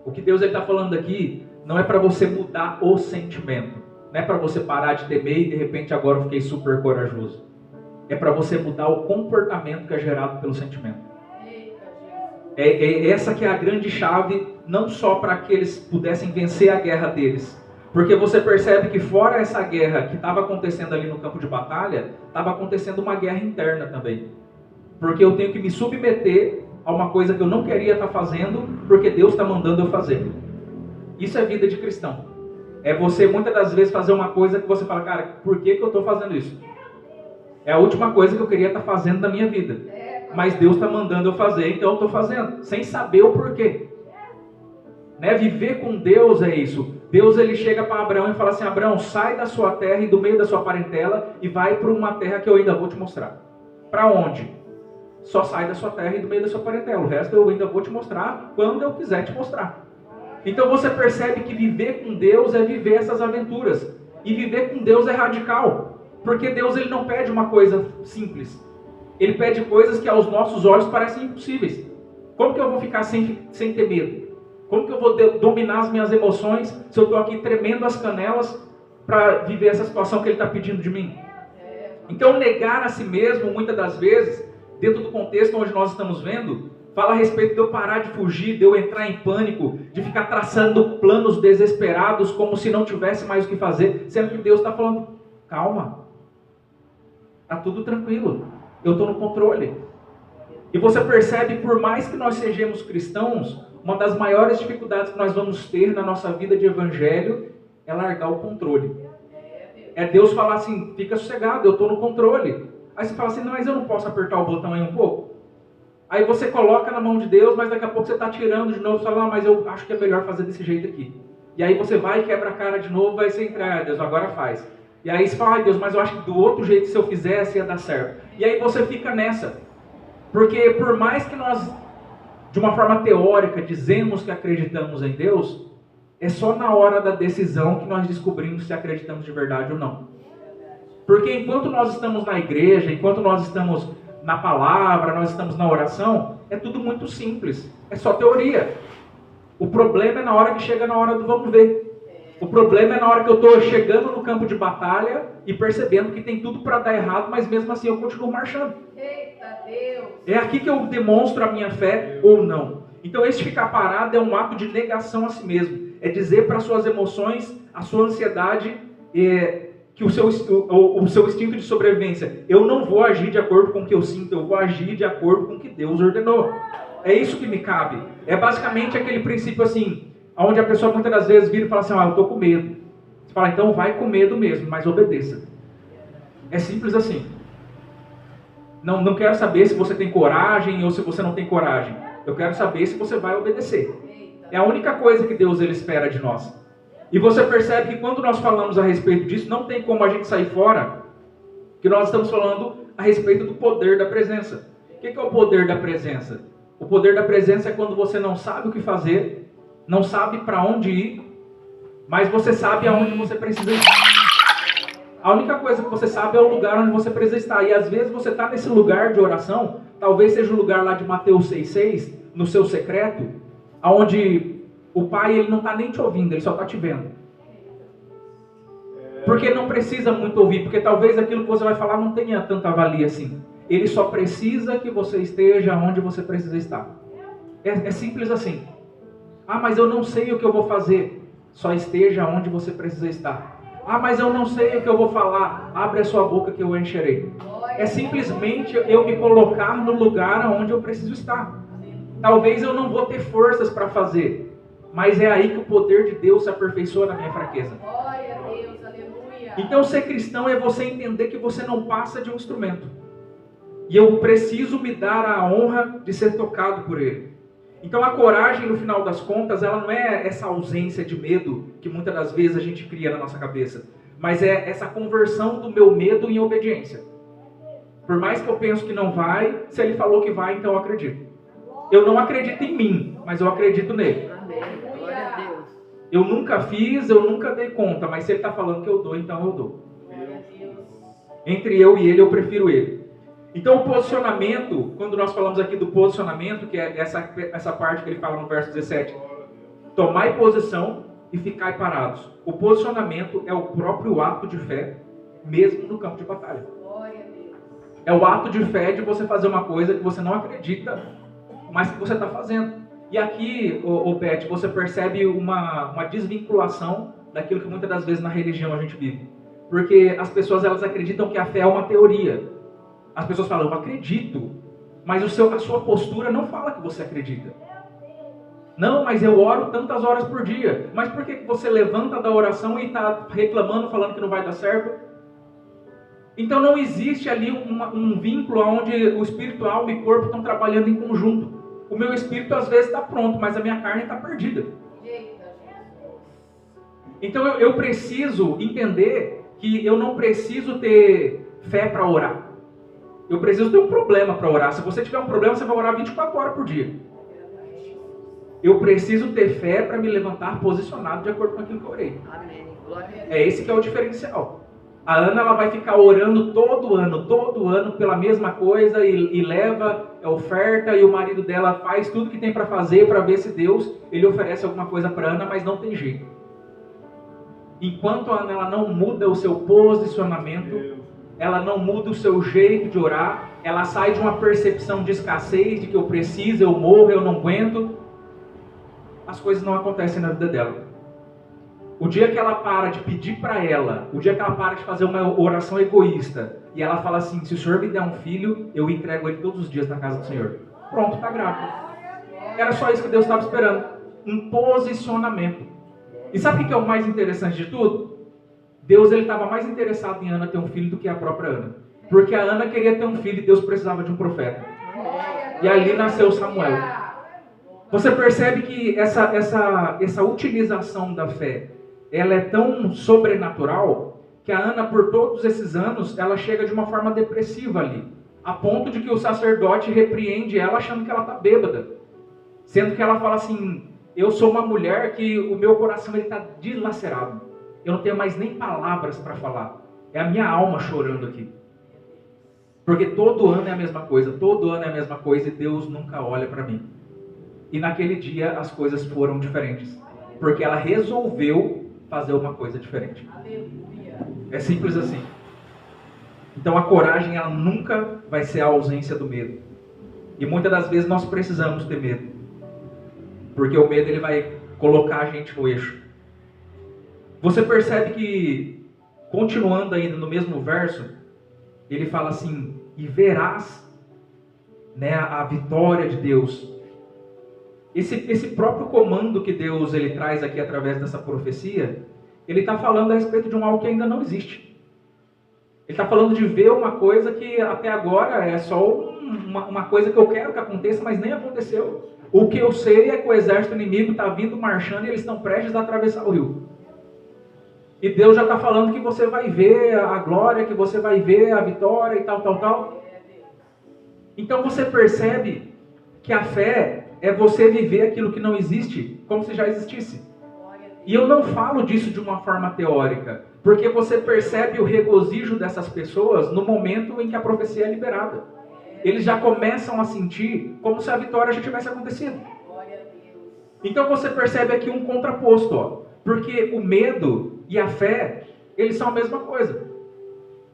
I: O que Deus está falando aqui não é para você mudar o sentimento. Não é para você parar de temer e de repente agora eu fiquei super corajoso. É para você mudar o comportamento que é gerado pelo sentimento. Essa que é a grande chave, não só para que eles pudessem vencer a guerra deles. Porque você percebe que fora essa guerra que estava acontecendo ali no campo de batalha, estava acontecendo uma guerra interna também. Porque eu tenho que me submeter a uma coisa que eu não queria estar fazendo, porque Deus está mandando eu fazer. Isso é vida de cristão. É você muitas das vezes fazer uma coisa que você fala, cara, por que eu estou fazendo isso? É a última coisa que eu queria estar fazendo na minha vida. Mas Deus está mandando eu fazer, então eu estou fazendo, sem saber o porquê. Né? Viver com Deus é isso. Deus ele chega para Abraão e fala assim, Abraão, sai da sua terra e do meio da sua parentela e vai para uma terra que eu ainda vou te mostrar. Para onde? Só sai da sua terra e do meio da sua parentela. O resto eu ainda vou te mostrar quando eu quiser te mostrar. Então você percebe que viver com Deus é viver essas aventuras. E viver com Deus é radical. Porque Deus ele não pede uma coisa simples. Ele pede coisas que aos nossos olhos parecem impossíveis. Como que eu vou ficar sem ter medo? Como que eu vou dominar as minhas emoções se eu estou aqui tremendo as canelas para viver essa situação que ele está pedindo de mim? Então negar a si mesmo, muitas das vezes, dentro do contexto onde nós estamos vendo, fala a respeito de eu parar de fugir, de eu entrar em pânico, de ficar traçando planos desesperados como se não tivesse mais o que fazer, sendo que Deus está falando, calma, está tudo tranquilo. Eu estou no controle. E você percebe, por mais que nós sejamos cristãos, uma das maiores dificuldades que nós vamos ter na nossa vida de evangelho é largar o controle. É Deus falar assim, fica sossegado, eu estou no controle. Aí você fala assim, não, mas eu não posso apertar o botão aí um pouco? Aí você coloca na mão de Deus, mas daqui a pouco você está tirando de novo, você fala, não, mas eu acho que é melhor fazer desse jeito aqui. E aí você vai e quebra a cara de novo, aí você entrega, Deus, agora faz. E aí você fala, ai Deus, mas eu acho que do outro jeito, se eu fizesse, ia dar certo. E aí você fica nessa. Porque por mais que nós, de uma forma teórica, dizemos que acreditamos em Deus, é só na hora da decisão que nós descobrimos se acreditamos de verdade ou não. Porque enquanto nós estamos na igreja, enquanto nós estamos na palavra, nós estamos na oração, é tudo muito simples. É só teoria. O problema é na hora que chega na hora do vamos ver. O problema é na hora que eu estou chegando no campo de batalha e percebendo que tem tudo para dar errado, mas mesmo assim eu continuo marchando.
B: Eita Deus!
I: É aqui que eu demonstro a minha fé ou não. Então esse ficar parado é um ato de negação a si mesmo. É dizer para as suas emoções, a sua ansiedade, que o seu instinto de sobrevivência, eu não vou agir de acordo com o que eu sinto, eu vou agir de acordo com o que Deus ordenou. É isso que me cabe. É basicamente aquele princípio assim, onde a pessoa muitas das vezes vira e fala assim, eu estou com medo. Você fala, então vai com medo mesmo, mas obedeça. É simples assim. Não quero saber se você tem coragem ou se você não tem coragem. Eu quero saber se você vai obedecer. É a única coisa que Deus ele espera de nós. E você percebe que quando nós falamos a respeito disso, não tem como a gente sair fora, que nós estamos falando a respeito do poder da presença. O que é o poder da presença? O poder da presença é quando você não sabe o que fazer, não sabe para onde ir, mas você sabe aonde você precisa ir. A única coisa que você sabe é o lugar onde você precisa estar. E às vezes você está nesse lugar de oração, talvez seja o lugar lá de Mateus 6,6, no seu secreto, onde o Pai ele não está nem te ouvindo, ele só está te vendo. Porque não precisa muito ouvir, porque talvez aquilo que você vai falar não tenha tanta valia assim. Ele só precisa que você esteja onde você precisa estar. É simples assim. Ah, mas eu não sei o que eu vou fazer. Só esteja onde você precisa estar. Ah, mas eu não sei o que eu vou falar. Abre a sua boca que eu encherei. É simplesmente eu me colocar no lugar onde eu preciso estar. Talvez eu não vou ter forças para fazer, mas é aí que o poder de Deus se aperfeiçoa na minha fraqueza.
B: Glória a Deus, aleluia.
I: Então ser cristão é você entender que você não passa de um instrumento. E eu preciso me dar a honra de ser tocado por Ele. Então a coragem, no final das contas, ela não é essa ausência de medo que muitas das vezes a gente cria na nossa cabeça, mas é essa conversão do meu medo em obediência. Por mais que eu pense que não vai, se Ele falou que vai, então eu acredito. Eu não acredito em mim, mas eu acredito nele.
H: Amém. Glória a Deus.
I: Eu nunca fiz, eu nunca dei conta, mas se Ele está falando que eu dou, então eu dou. Entre eu e Ele, eu prefiro Ele. Então o posicionamento, quando nós falamos aqui do posicionamento, que é essa parte que ele fala no verso 17, tomai posição e ficai parados. O posicionamento é o próprio ato de fé, mesmo no campo de batalha. É o ato de fé de você fazer uma coisa que você não acredita, mas que você está fazendo. E aqui, Beth, você percebe uma desvinculação daquilo que muitas das vezes na religião a gente vive. Porque as pessoas elas acreditam que a fé é uma teoria. As pessoas falam, eu acredito, mas a sua postura não fala que você acredita. Não, mas eu oro tantas horas por dia. Mas por que você levanta da oração e está reclamando, falando que não vai dar certo? Então não existe ali um vínculo onde o espiritual e o corpo estão trabalhando em conjunto. O meu espírito às vezes está pronto, mas a minha carne está perdida. Então eu preciso entender que eu não preciso ter fé para orar. Eu preciso ter um problema para orar. Se você tiver um problema, você vai orar 24 horas por dia. Eu preciso ter fé para me levantar posicionado de acordo com aquilo que eu orei.
H: Amém. Glória a Deus.
I: É esse que é o diferencial. A Ana ela vai ficar orando todo ano pela mesma coisa e leva oferta e o marido dela faz tudo que tem para fazer para ver se Deus ele oferece alguma coisa para Ana, mas não tem jeito. Enquanto a Ana ela não muda o seu posicionamento, ela não muda o seu jeito de orar, ela sai de uma percepção de escassez, de que eu preciso, eu morro, eu não aguento, as coisas não acontecem na vida dela. O dia que ela para de pedir para ela, o dia que ela para de fazer uma oração egoísta, e ela fala assim, se o Senhor me der um filho, eu entrego ele todos os dias na casa do Senhor. Pronto, está grávida. Era só isso que Deus estava esperando. Um posicionamento. E sabe o que é o mais interessante de tudo? Deus estava mais interessado em Ana ter um filho do que a própria Ana. Porque a Ana queria ter um filho e Deus precisava de um profeta. E ali nasceu Samuel. Você percebe que essa utilização da fé, ela é tão sobrenatural que a Ana, por todos esses anos, ela chega de uma forma depressiva ali. A ponto de que o sacerdote repreende ela achando que ela está bêbada. Sendo que ela fala assim, eu sou uma mulher que o meu coração está dilacerado. Eu não tenho mais nem palavras para falar. É a minha alma chorando aqui. Porque todo ano é a mesma coisa. Todo ano é a mesma coisa e Deus nunca olha para mim. E naquele dia as coisas foram diferentes. Porque ela resolveu fazer uma coisa diferente. É simples assim. Então a coragem ela nunca vai ser a ausência do medo. E muitas das vezes nós precisamos ter medo. Porque o medo ele vai colocar a gente no eixo. Você percebe que, continuando ainda no mesmo verso, ele fala assim, e verás, né, a vitória de Deus. Esse próprio comando que Deus ele traz aqui através dessa profecia, ele está falando a respeito de um algo que ainda não existe. Ele está falando de ver uma coisa que até agora é só uma coisa que eu quero que aconteça, mas nem aconteceu. O que eu sei é que o exército inimigo está vindo marchando e eles estão prestes a atravessar o rio. E Deus já está falando que você vai ver a glória, que você vai ver a vitória e tal, tal, tal. Então você percebe que a fé é você viver aquilo que não existe como se já existisse. E eu não falo disso de uma forma teórica, porque você percebe o regozijo dessas pessoas no momento em que a profecia é liberada. Eles já começam a sentir como se a vitória já tivesse acontecido. Então você percebe aqui um contraposto, ó, porque o medo e a fé, eles são a mesma coisa.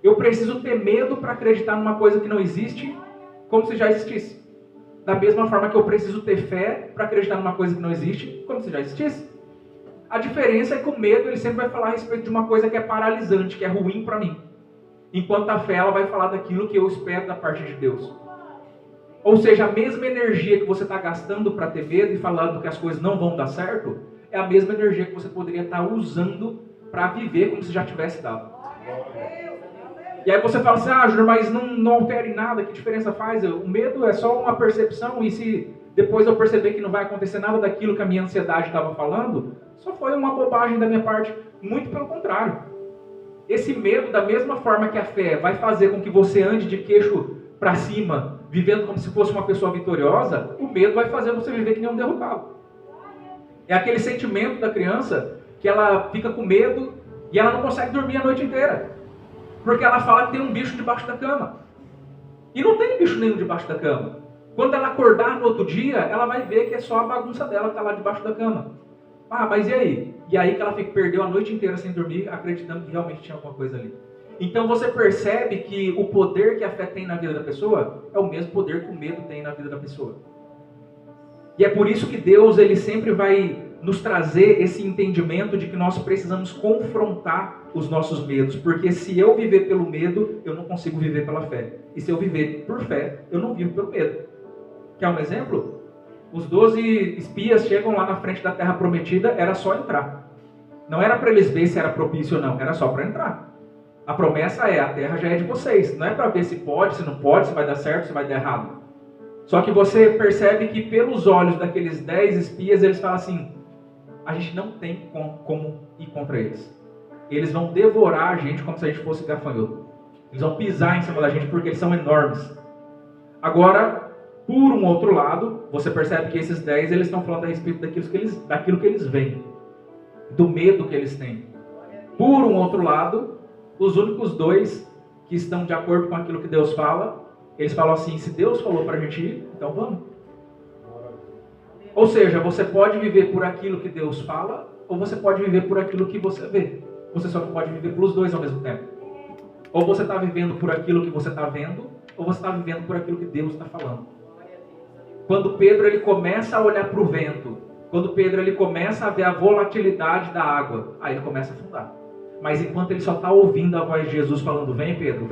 I: Eu preciso ter medo para acreditar numa coisa que não existe, como se já existisse. Da mesma forma que eu preciso ter fé para acreditar numa coisa que não existe, como se já existisse. A diferença é que o medo ele sempre vai falar a respeito de uma coisa que é paralisante, que é ruim para mim. Enquanto a fé ela vai falar daquilo que eu espero da parte de Deus. Ou seja, a mesma energia que você está gastando para ter medo e falando que as coisas não vão dar certo, é a mesma energia que você poderia estar usando para viver como se já tivesse dado. E aí você fala assim, Júnior, mas não altera em nada, que diferença faz? O medo é só uma percepção, e se depois eu perceber que não vai acontecer nada daquilo que a minha ansiedade estava falando, só foi uma bobagem da minha parte. Muito pelo contrário. Esse medo, da mesma forma que a fé vai fazer com que você ande de queixo para cima, vivendo como se fosse uma pessoa vitoriosa, o medo vai fazer você viver que nem um derrotado. É aquele sentimento da criança que ela fica com medo e ela não consegue dormir a noite inteira. Porque ela fala que tem um bicho debaixo da cama. E não tem bicho nenhum debaixo da cama. Quando ela acordar no outro dia, ela vai ver que é só a bagunça dela que está lá debaixo da cama. Mas e aí? E aí que ela perdeu a noite inteira sem dormir, acreditando que realmente tinha alguma coisa ali. Então você percebe que o poder que a fé tem na vida da pessoa é o mesmo poder que o medo tem na vida da pessoa. E é por isso que Deus ele sempre vai nos trazer esse entendimento de que nós precisamos confrontar os nossos medos. Porque se eu viver pelo medo, eu não consigo viver pela fé. E se eu viver por fé, eu não vivo pelo medo. Quer um exemplo? Os 12 espias chegam lá na frente da terra prometida, era só entrar. Não era para eles ver se era propício ou não, era só para entrar. A promessa é, a terra já é de vocês. Não é para ver se pode, se não pode, se vai dar certo, se vai dar errado. Só que você percebe que pelos olhos daqueles 10 espias, eles falam assim, a gente não tem como ir contra eles. Eles vão devorar a gente como se a gente fosse gafanhoto. Eles vão pisar em cima da gente porque eles são enormes. Agora, por um outro lado, você percebe que esses 10 eles estão falando a respeito daquilo que eles veem. Do medo que eles têm. Por um outro lado, os únicos 2 que estão de acordo com aquilo que Deus fala, eles falam assim, se Deus falou para a gente ir, então vamos. Ou seja, você pode viver por aquilo que Deus fala, ou você pode viver por aquilo que você vê. Você só não pode viver pelos 2 ao mesmo tempo. Ou você está vivendo por aquilo que você está vendo, ou você está vivendo por aquilo que Deus está falando. Quando Pedro ele começa a olhar para o vento, quando Pedro ele começa a ver a volatilidade da água, aí ele começa a afundar. Mas enquanto ele só está ouvindo a voz de Jesus falando, vem Pedro,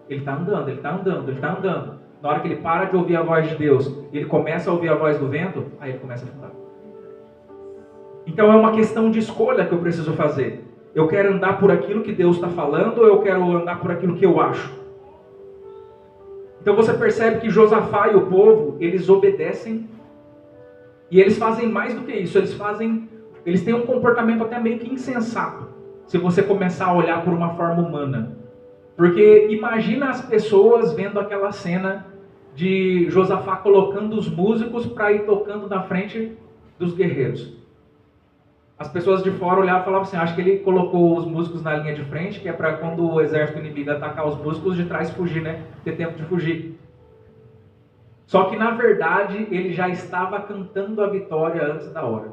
I: ele está andando, ele está andando, ele está andando. Na hora que ele para de ouvir a voz de Deus, ele começa a ouvir a voz do vento, aí ele começa a afundar. Então é uma questão de escolha que eu preciso fazer. Eu quero andar por aquilo que Deus está falando, ou eu quero andar por aquilo que eu acho? Então você percebe que Josafá e o povo, eles obedecem, e eles fazem mais do que isso, eles têm um comportamento até meio que insensato, se você começar a olhar por uma forma humana. Porque imagina as pessoas vendo aquela cena de Josafá colocando os músicos para ir tocando na frente dos guerreiros. As pessoas de fora olhavam e falavam assim, acho que ele colocou os músicos na linha de frente, que é para quando o exército inimigo atacar os músicos, de trás fugir, né? Ter tempo de fugir. Só que na verdade ele já estava cantando a vitória antes da hora.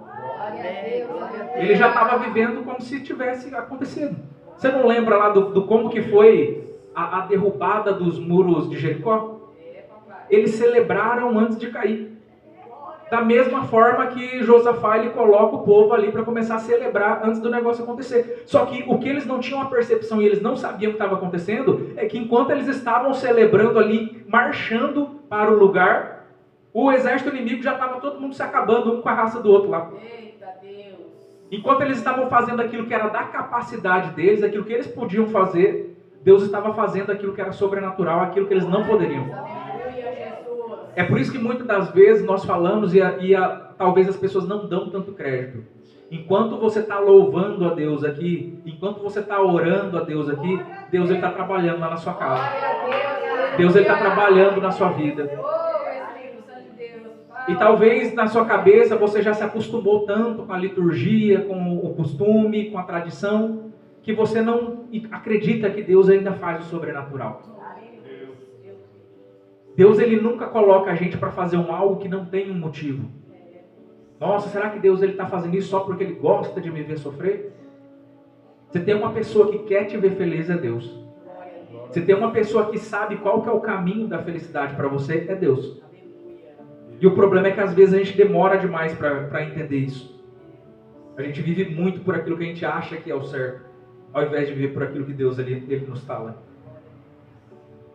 I: Ele já estava vivendo como se tivesse acontecido. Você não lembra lá do como que foi a derrubada dos muros de Jericó? Eles celebraram antes de cair. Da mesma forma que Josafá ele coloca o povo ali para começar a celebrar antes do negócio acontecer. Só que o que eles não tinham a percepção e eles não sabiam o que estava acontecendo é que enquanto eles estavam celebrando ali, marchando para o lugar, o exército inimigo já estava todo mundo se acabando um com a raça do outro lá. Enquanto eles estavam fazendo aquilo que era da capacidade deles, aquilo que eles podiam fazer, Deus estava fazendo aquilo que era sobrenatural, aquilo que eles não poderiam. É por isso que muitas das vezes nós falamos talvez as pessoas não dão tanto crédito. Enquanto você está louvando a Deus aqui, enquanto você está orando a Deus aqui, Deus está trabalhando lá na sua casa. Deus está trabalhando na sua vida. E talvez na sua cabeça você já se acostumou tanto com a liturgia, com o costume, com a tradição, que você não acredita que Deus ainda faz o sobrenatural. Deus ele nunca coloca a gente para fazer algo que não tem um motivo. Nossa, será que Deus está fazendo isso só porque Ele gosta de me ver sofrer? Você tem uma pessoa que quer te ver feliz, é Deus. Você tem uma pessoa que sabe qual que é o caminho da felicidade para você, é Deus. E o problema é que às vezes a gente demora demais para entender isso. A gente vive muito por aquilo que a gente acha que é o certo, ao invés de viver por aquilo que Deus ele nos fala.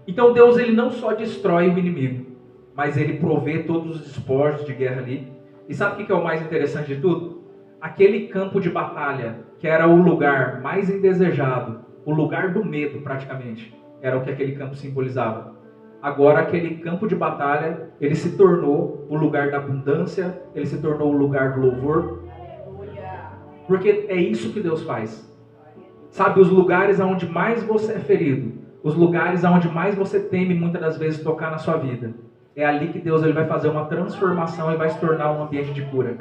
I: Então Deus ele não só destrói o inimigo, mas Ele provê todos os despojos de guerra ali. E sabe o que é o mais interessante de tudo? Aquele campo de batalha, que era o lugar mais indesejado, o lugar do medo praticamente, era o que aquele campo simbolizava. Agora aquele campo de batalha, ele se tornou o lugar da abundância, ele se tornou o lugar do louvor. Porque é isso que Deus faz. Sabe, os lugares onde mais você é ferido, os lugares onde mais você teme muitas das vezes tocar na sua vida, é ali que Deus ele vai fazer uma transformação e vai se tornar um ambiente de cura.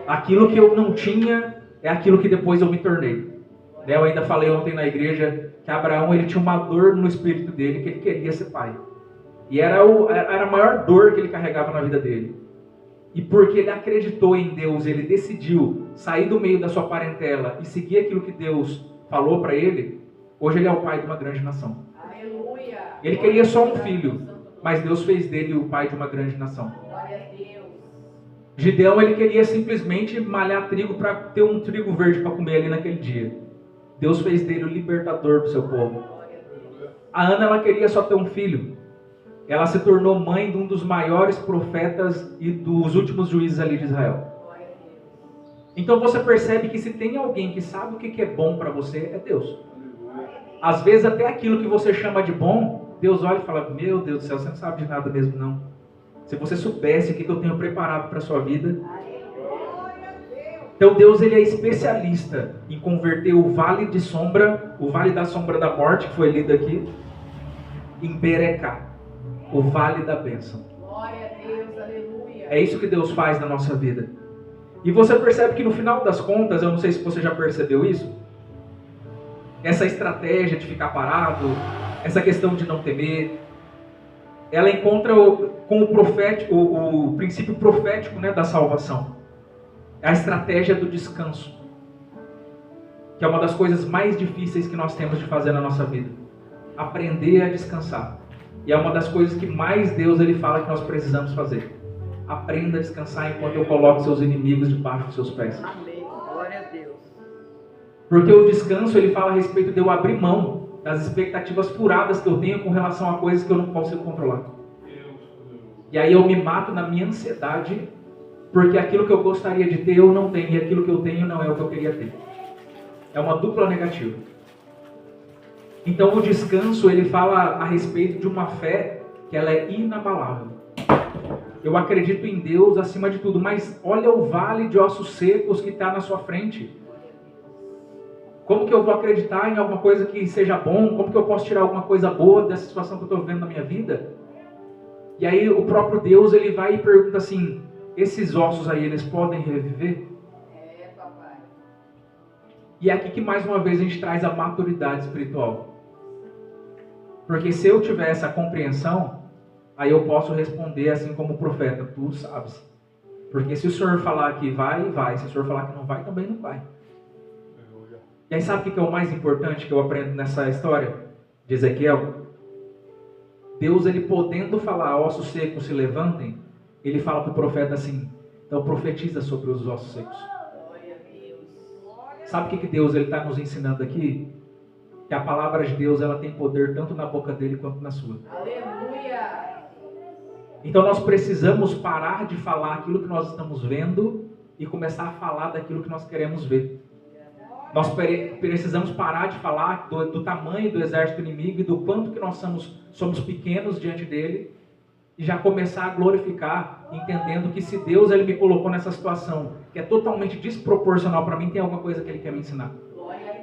I: Aquilo que eu não tinha é aquilo que depois eu me tornei. Eu ainda falei ontem na igreja que Abraão ele tinha uma dor no espírito dele, que ele queria ser pai. E era a maior dor que ele carregava na vida dele. E porque ele acreditou em Deus, ele decidiu sair do meio da sua parentela e seguir aquilo que Deus falou para ele, hoje ele é o pai de uma grande nação. Ele queria só um filho, mas Deus fez dele o pai de uma grande nação. Gideão ele queria simplesmente malhar trigo para ter um trigo verde para comer ali naquele dia. Deus fez dele o libertador do seu povo. A Ana ela queria só ter um filho. Ela se tornou mãe de um dos maiores profetas e dos últimos juízes ali de Israel. Então você percebe que se tem alguém que sabe o que é bom para você, é Deus. Às vezes até aquilo que você chama de bom, Deus olha e fala, meu Deus do céu, você não sabe de nada mesmo não. Se você soubesse o que eu tenho preparado para a sua vida. Então Deus ele é especialista em converter o vale de sombra, o vale da sombra da morte, que foi lido aqui, em Berecá, o vale da bênção.
B: Glória a Deus, aleluia.
I: É isso que Deus faz na nossa vida. E você percebe que no final das contas, eu não sei se você já percebeu isso, essa estratégia de ficar parado, essa questão de não temer, ela encontra com o princípio profético, né, da salvação. A estratégia do descanso, que é uma das coisas mais difíceis que nós temos de fazer na nossa vida. Aprender a descansar. E é uma das coisas que mais Deus ele fala que nós precisamos fazer. Aprenda a descansar enquanto eu coloco seus inimigos debaixo dos seus pés.
F: Amém. Glória a Deus.
I: Porque o descanso ele fala a respeito de eu abrir mão das expectativas furadas que eu tenho com relação a coisas que eu não consigo controlar. E aí eu me mato na minha ansiedade, porque aquilo que eu gostaria de ter eu não tenho, e aquilo que eu tenho não é o que eu queria ter. É uma dupla negativa. Então o descanso ele fala a respeito de uma fé que ela é inabalável. Eu acredito em Deus acima de tudo, mas olha o vale de ossos secos que está na sua frente. Como que eu vou acreditar em alguma coisa que seja bom? Como que eu posso tirar alguma coisa boa dessa situação que eu estou vivendo na minha vida? E aí o próprio Deus ele vai e pergunta assim, esses ossos aí, eles podem reviver?
B: É, papai.
I: E é aqui que mais uma vez a gente traz a maturidade espiritual. Porque se eu tiver essa compreensão, aí eu posso responder assim como o profeta, tu sabes. Porque se o Senhor falar que vai, vai. Se o Senhor falar que não vai, também não vai. E aí sabe o que é o mais importante que eu aprendo nessa história de Ezequiel? Deus, ele podendo falar, ossos secos se levantem, ele fala para o profeta assim, então profetiza sobre os ossos secos. Sabe o que Deus está nos ensinando aqui? Que a palavra de Deus ela tem poder tanto na boca dele quanto na sua.
B: Aleluia.
I: Então nós precisamos parar de falar aquilo que nós estamos vendo e começar a falar daquilo que nós queremos ver. Nós precisamos parar de falar do tamanho do exército inimigo e do quanto que nós somos pequenos diante dele e já começar a glorificar, entendendo que se Deus ele me colocou nessa situação que é totalmente desproporcional para mim, tem alguma coisa que ele quer me ensinar.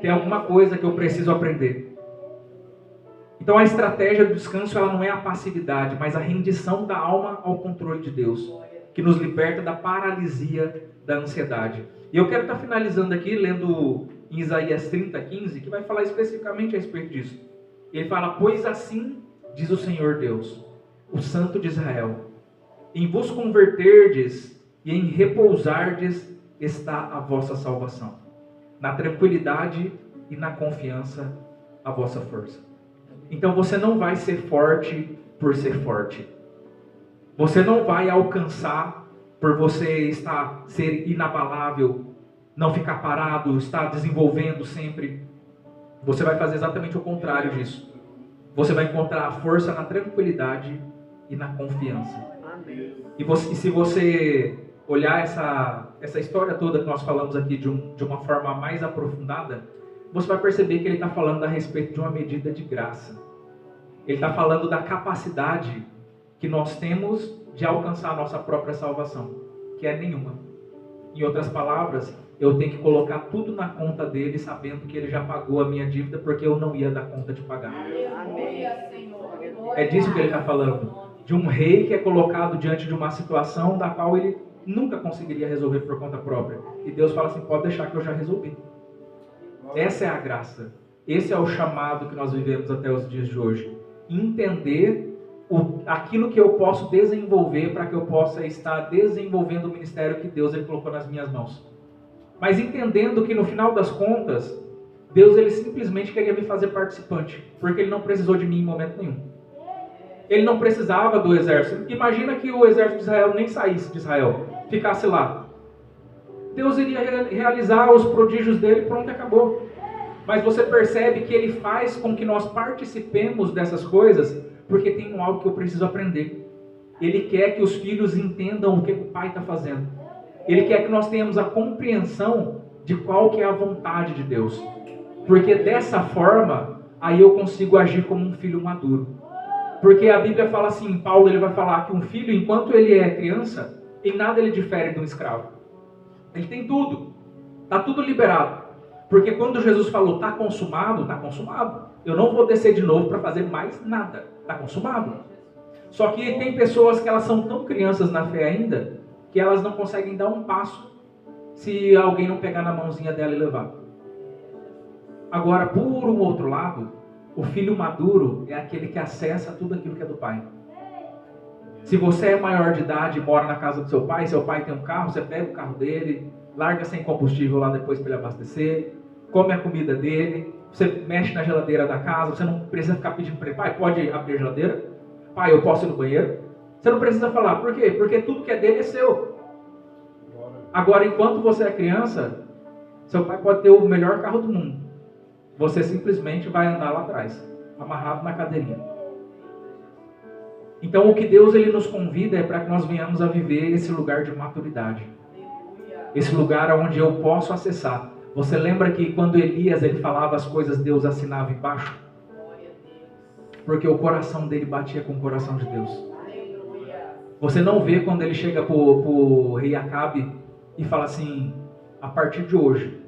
I: Tem alguma coisa que eu preciso aprender. Então a estratégia do descanso ela não é a passividade, mas a rendição da alma ao controle de Deus, que nos liberta da paralisia da ansiedade. E eu quero estar finalizando aqui lendo em Isaías 30:15, que vai falar especificamente a respeito disso. Ele fala: pois assim diz o Senhor Deus, o Santo de Israel, em vos converterdes e em repousardes está a vossa salvação, na tranquilidade e na confiança a vossa força. Então você não vai ser forte por ser forte. Você não vai alcançar por você ser inabalável, não ficar parado, estar desenvolvendo sempre. Você vai fazer exatamente o contrário disso. Você vai encontrar a força na tranquilidade e na confiança. Amém. E se você olhar essa história toda que nós falamos aqui de uma forma mais aprofundada, você vai perceber que ele está falando a respeito de uma medida de graça. Ele está falando da capacidade que nós temos de alcançar a nossa própria salvação, que é nenhuma. Em outras palavras, eu tenho que colocar tudo na conta dele, sabendo que ele já pagou a minha dívida, porque eu não ia dar conta de pagar.
B: Amém.
I: É disso que ele está falando. De um rei que é colocado diante de uma situação da qual ele nunca conseguiria resolver por conta própria. E Deus fala assim: pode deixar que eu já resolvi. Essa é a graça. Esse é o chamado que nós vivemos até os dias de hoje. Entender aquilo que eu posso desenvolver para que eu possa estar desenvolvendo o ministério que Deus ele colocou nas minhas mãos. Mas entendendo que no final das contas, Deus ele simplesmente queria me fazer participante, porque ele não precisou de mim em momento nenhum. Ele não precisava do exército. Imagina que o exército de Israel nem saísse de Israel, ficasse lá. Deus iria realizar os prodígios dele e pronto, acabou. Mas você percebe que ele faz com que nós participemos dessas coisas, porque tem algo que eu preciso aprender. Ele quer que os filhos entendam o que o pai está fazendo. Ele quer que nós tenhamos a compreensão de qual que é a vontade de Deus. Porque dessa forma, aí eu consigo agir como um filho maduro. Porque a Bíblia fala assim, Paulo ele vai falar que um filho, enquanto ele é criança, em nada ele difere de um escravo. Ele tem tudo. Está tudo liberado. Porque quando Jesus falou, está consumado, está consumado. Eu não vou descer de novo para fazer mais nada. Está consumado. Só que tem pessoas que elas são tão crianças na fé ainda, que elas não conseguem dar um passo se alguém não pegar na mãozinha dela e levar. Agora, por um outro lado, o filho maduro é aquele que acessa tudo aquilo que é do pai. Se você é maior de idade e mora na casa do seu pai tem um carro, você pega o carro dele, larga sem combustível lá depois para ele abastecer, come a comida dele, você mexe na geladeira da casa, você não precisa ficar pedindo para ele, pai, pode abrir a geladeira? Pai, eu posso ir no banheiro? Você não precisa falar, por quê? Porque tudo que é dele é seu. Agora, enquanto você é criança, seu pai pode ter o melhor carro do mundo. Você simplesmente vai andar lá atrás, amarrado na cadeirinha. Então, o que Deus ele nos convida é para que nós venhamos a viver esse lugar de maturidade. Esse lugar onde eu posso acessar. Você lembra que quando Elias ele falava as coisas, Deus assinava embaixo? Porque o coração dele batia com o coração de Deus. Você não vê quando ele chega para o rei Acabe e fala assim, a partir de hoje,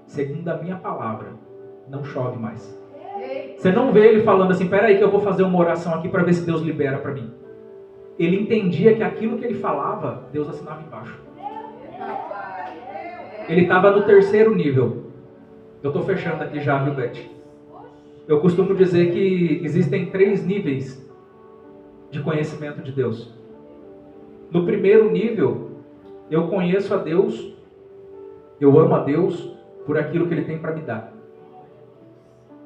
I: segundo a minha palavra, não chove mais. Você não vê ele falando assim, peraí que eu vou fazer uma oração aqui para ver se Deus libera para mim. Ele entendia que aquilo que ele falava, Deus assinava embaixo. Ele estava no terceiro nível. Eu estou fechando aqui já, viu, Beth? Eu costumo dizer que existem 3 níveis de conhecimento de Deus. No primeiro nível, eu conheço a Deus, eu amo a Deus por aquilo que Ele tem para me dar.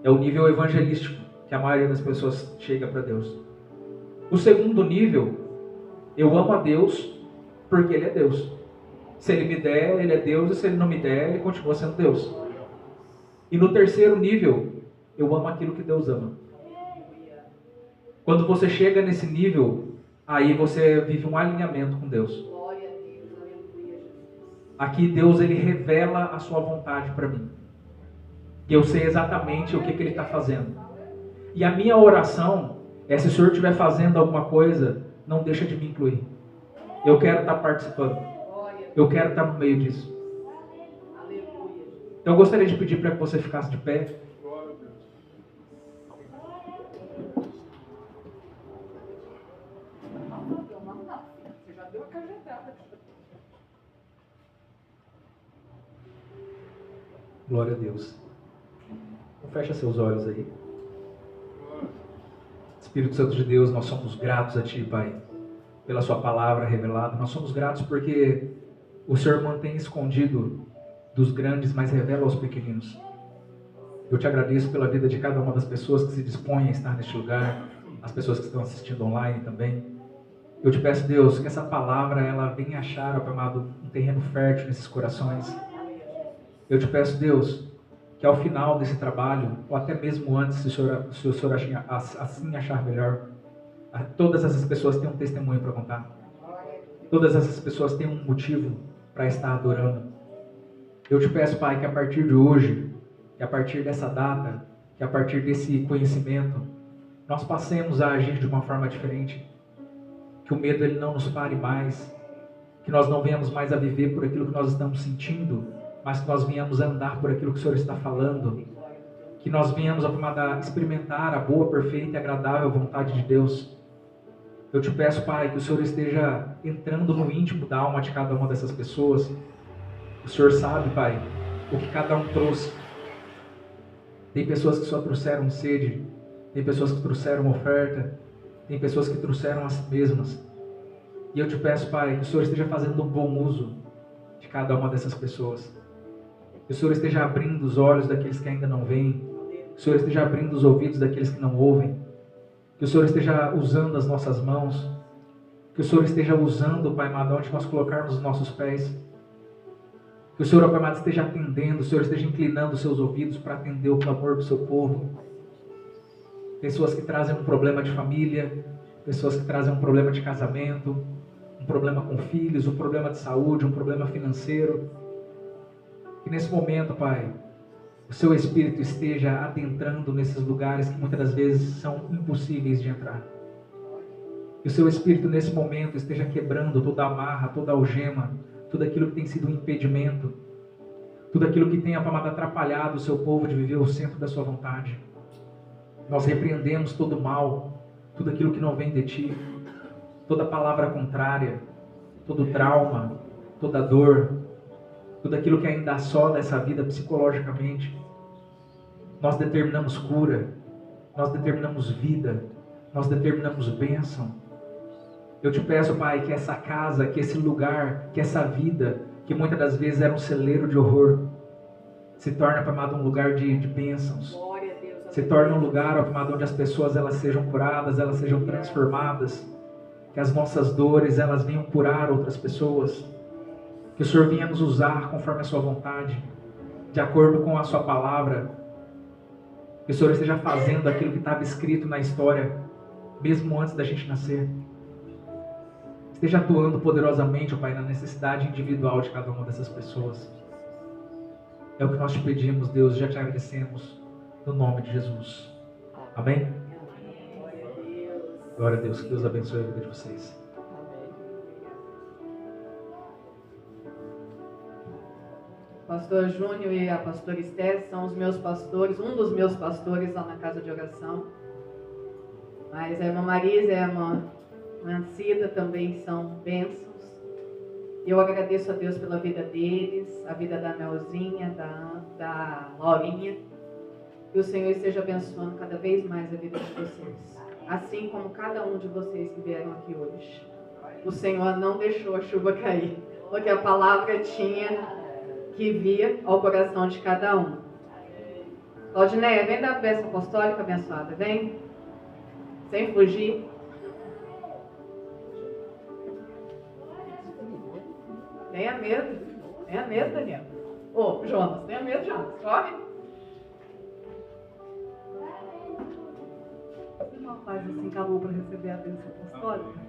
I: É o nível evangelístico que a maioria das pessoas chega para Deus. O segundo nível, eu amo a Deus porque Ele é Deus. Se Ele me der, Ele é Deus, e se Ele não me der, Ele continua sendo Deus. E no terceiro nível, eu amo aquilo que Deus ama. Quando você chega nesse nível, aí você vive um alinhamento com Deus. Aqui Deus ele revela a sua vontade para mim. E eu sei exatamente o que Ele está fazendo. E a minha oração é, se o Senhor estiver fazendo alguma coisa, não deixa de me incluir. Eu quero estar participando. Eu quero estar no meio disso. Então eu gostaria de pedir para que você ficasse de pé.
B: Você já deu a cajetada.
I: Glória a Deus. Então fecha seus olhos aí. Espírito Santo de Deus, nós somos gratos a Ti, Pai, pela Sua palavra revelada. Nós somos gratos porque o Senhor mantém escondido dos grandes, mas revela aos pequeninos. Eu te agradeço pela vida de cada uma das pessoas que se dispõem a estar neste lugar, as pessoas que estão assistindo online também. Eu te peço, Deus, que essa palavra ela venha achar, Pai amado, um terreno fértil nesses corações. Eu te peço, Deus, que ao final desse trabalho, ou até mesmo antes, se o Senhor assim achar melhor, todas essas pessoas têm um testemunho para contar. Todas essas pessoas têm um motivo para estar adorando. Eu te peço, Pai, que a partir de hoje, que a partir dessa data, que a partir desse conhecimento, nós passemos a agir de uma forma diferente. Que o medo ele não nos pare mais. Que nós não venhamos mais a viver por aquilo que nós estamos sentindo, mas que nós venhamos a andar por aquilo que o Senhor está falando. Que nós venhamos a experimentar a boa, perfeita e agradável vontade de Deus. Eu te peço, Pai, que o Senhor esteja entrando no íntimo da alma de cada uma dessas pessoas. O Senhor sabe, Pai, o que cada um trouxe. Tem pessoas que só trouxeram sede, tem pessoas que trouxeram oferta, tem pessoas que trouxeram a si mesmas. E eu te peço, Pai, que o Senhor esteja fazendo um bom uso de cada uma dessas pessoas. Que o Senhor esteja abrindo os olhos daqueles que ainda não veem. Que o Senhor esteja abrindo os ouvidos daqueles que não ouvem. Que o Senhor esteja usando as nossas mãos. Que o Senhor esteja usando, Pai amado, onde nós colocarmos os nossos pés. Que o Senhor, Pai amado, esteja atendendo, o Senhor esteja inclinando os seus ouvidos para atender o clamor do seu povo. Pessoas que trazem um problema de família, pessoas que trazem um problema de casamento, um problema com filhos, um problema de saúde, um problema financeiro. Que nesse momento, Pai, o seu Espírito esteja adentrando nesses lugares que muitas das vezes são impossíveis de entrar. Que o seu Espírito nesse momento esteja quebrando toda amarra, toda algema, tudo aquilo que tem sido um impedimento, tudo aquilo que tem atrapalhado o seu povo de viver o centro da sua vontade. Nós repreendemos todo mal, tudo aquilo que não vem de Ti, toda palavra contrária, todo trauma, toda dor, tudo aquilo que ainda assola essa vida psicologicamente. Nós determinamos cura, nós determinamos vida, nós determinamos bênção. Eu te peço, Pai, que essa casa, que esse lugar, que essa vida, que muitas das vezes era um celeiro de horror, se torne, Pai amado, um lugar de bênçãos. Se torne um lugar, Pai amado, onde as pessoas elas sejam curadas, elas sejam transformadas. Que as nossas dores elas venham curar outras pessoas. Que o Senhor venha nos usar conforme a sua vontade, de acordo com a sua palavra. Que o Senhor esteja fazendo aquilo que estava escrito na história, mesmo antes da gente nascer. Esteja atuando poderosamente, Pai, na necessidade individual de cada uma dessas pessoas. É o que nós te pedimos, Deus, já te agradecemos, no nome de Jesus. Amém? Glória a Deus, que Deus abençoe a vida de vocês.
C: O pastor Júnior e a pastora Esther são os meus pastores, um dos meus pastores lá na casa de oração. Mas a irmã Marisa e a irmã Cida também são bênçãos. Eu agradeço a Deus pela vida deles, a vida da Melzinha, da Laurinha. Que o Senhor esteja abençoando cada vez mais a vida de vocês. Assim como cada um de vocês que vieram aqui hoje. O Senhor não deixou a chuva cair, porque a palavra tinha que vir ao coração de cada um. Claudineia, vem dar a bênção apostólica abençoada, vem. Sem fugir. Tenha medo, Daniel. Ô, Jonas, tenha medo, Jonas. Corre.
E: Uma paz assim, calou para receber a bênção apostólica.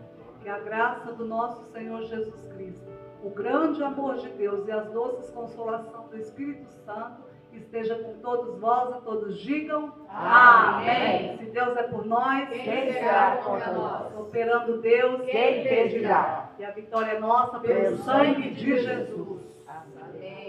E: Que a graça do nosso Senhor Jesus Cristo, o grande amor de Deus e as doces consolações do Espírito Santo que esteja com todos vós e todos digam amém. Se Deus é por nós,
B: Quem será contra nós?
E: Operando Deus,
B: Quem impedirá?
E: E a vitória é nossa pelo sangue de Jesus.
B: Amém.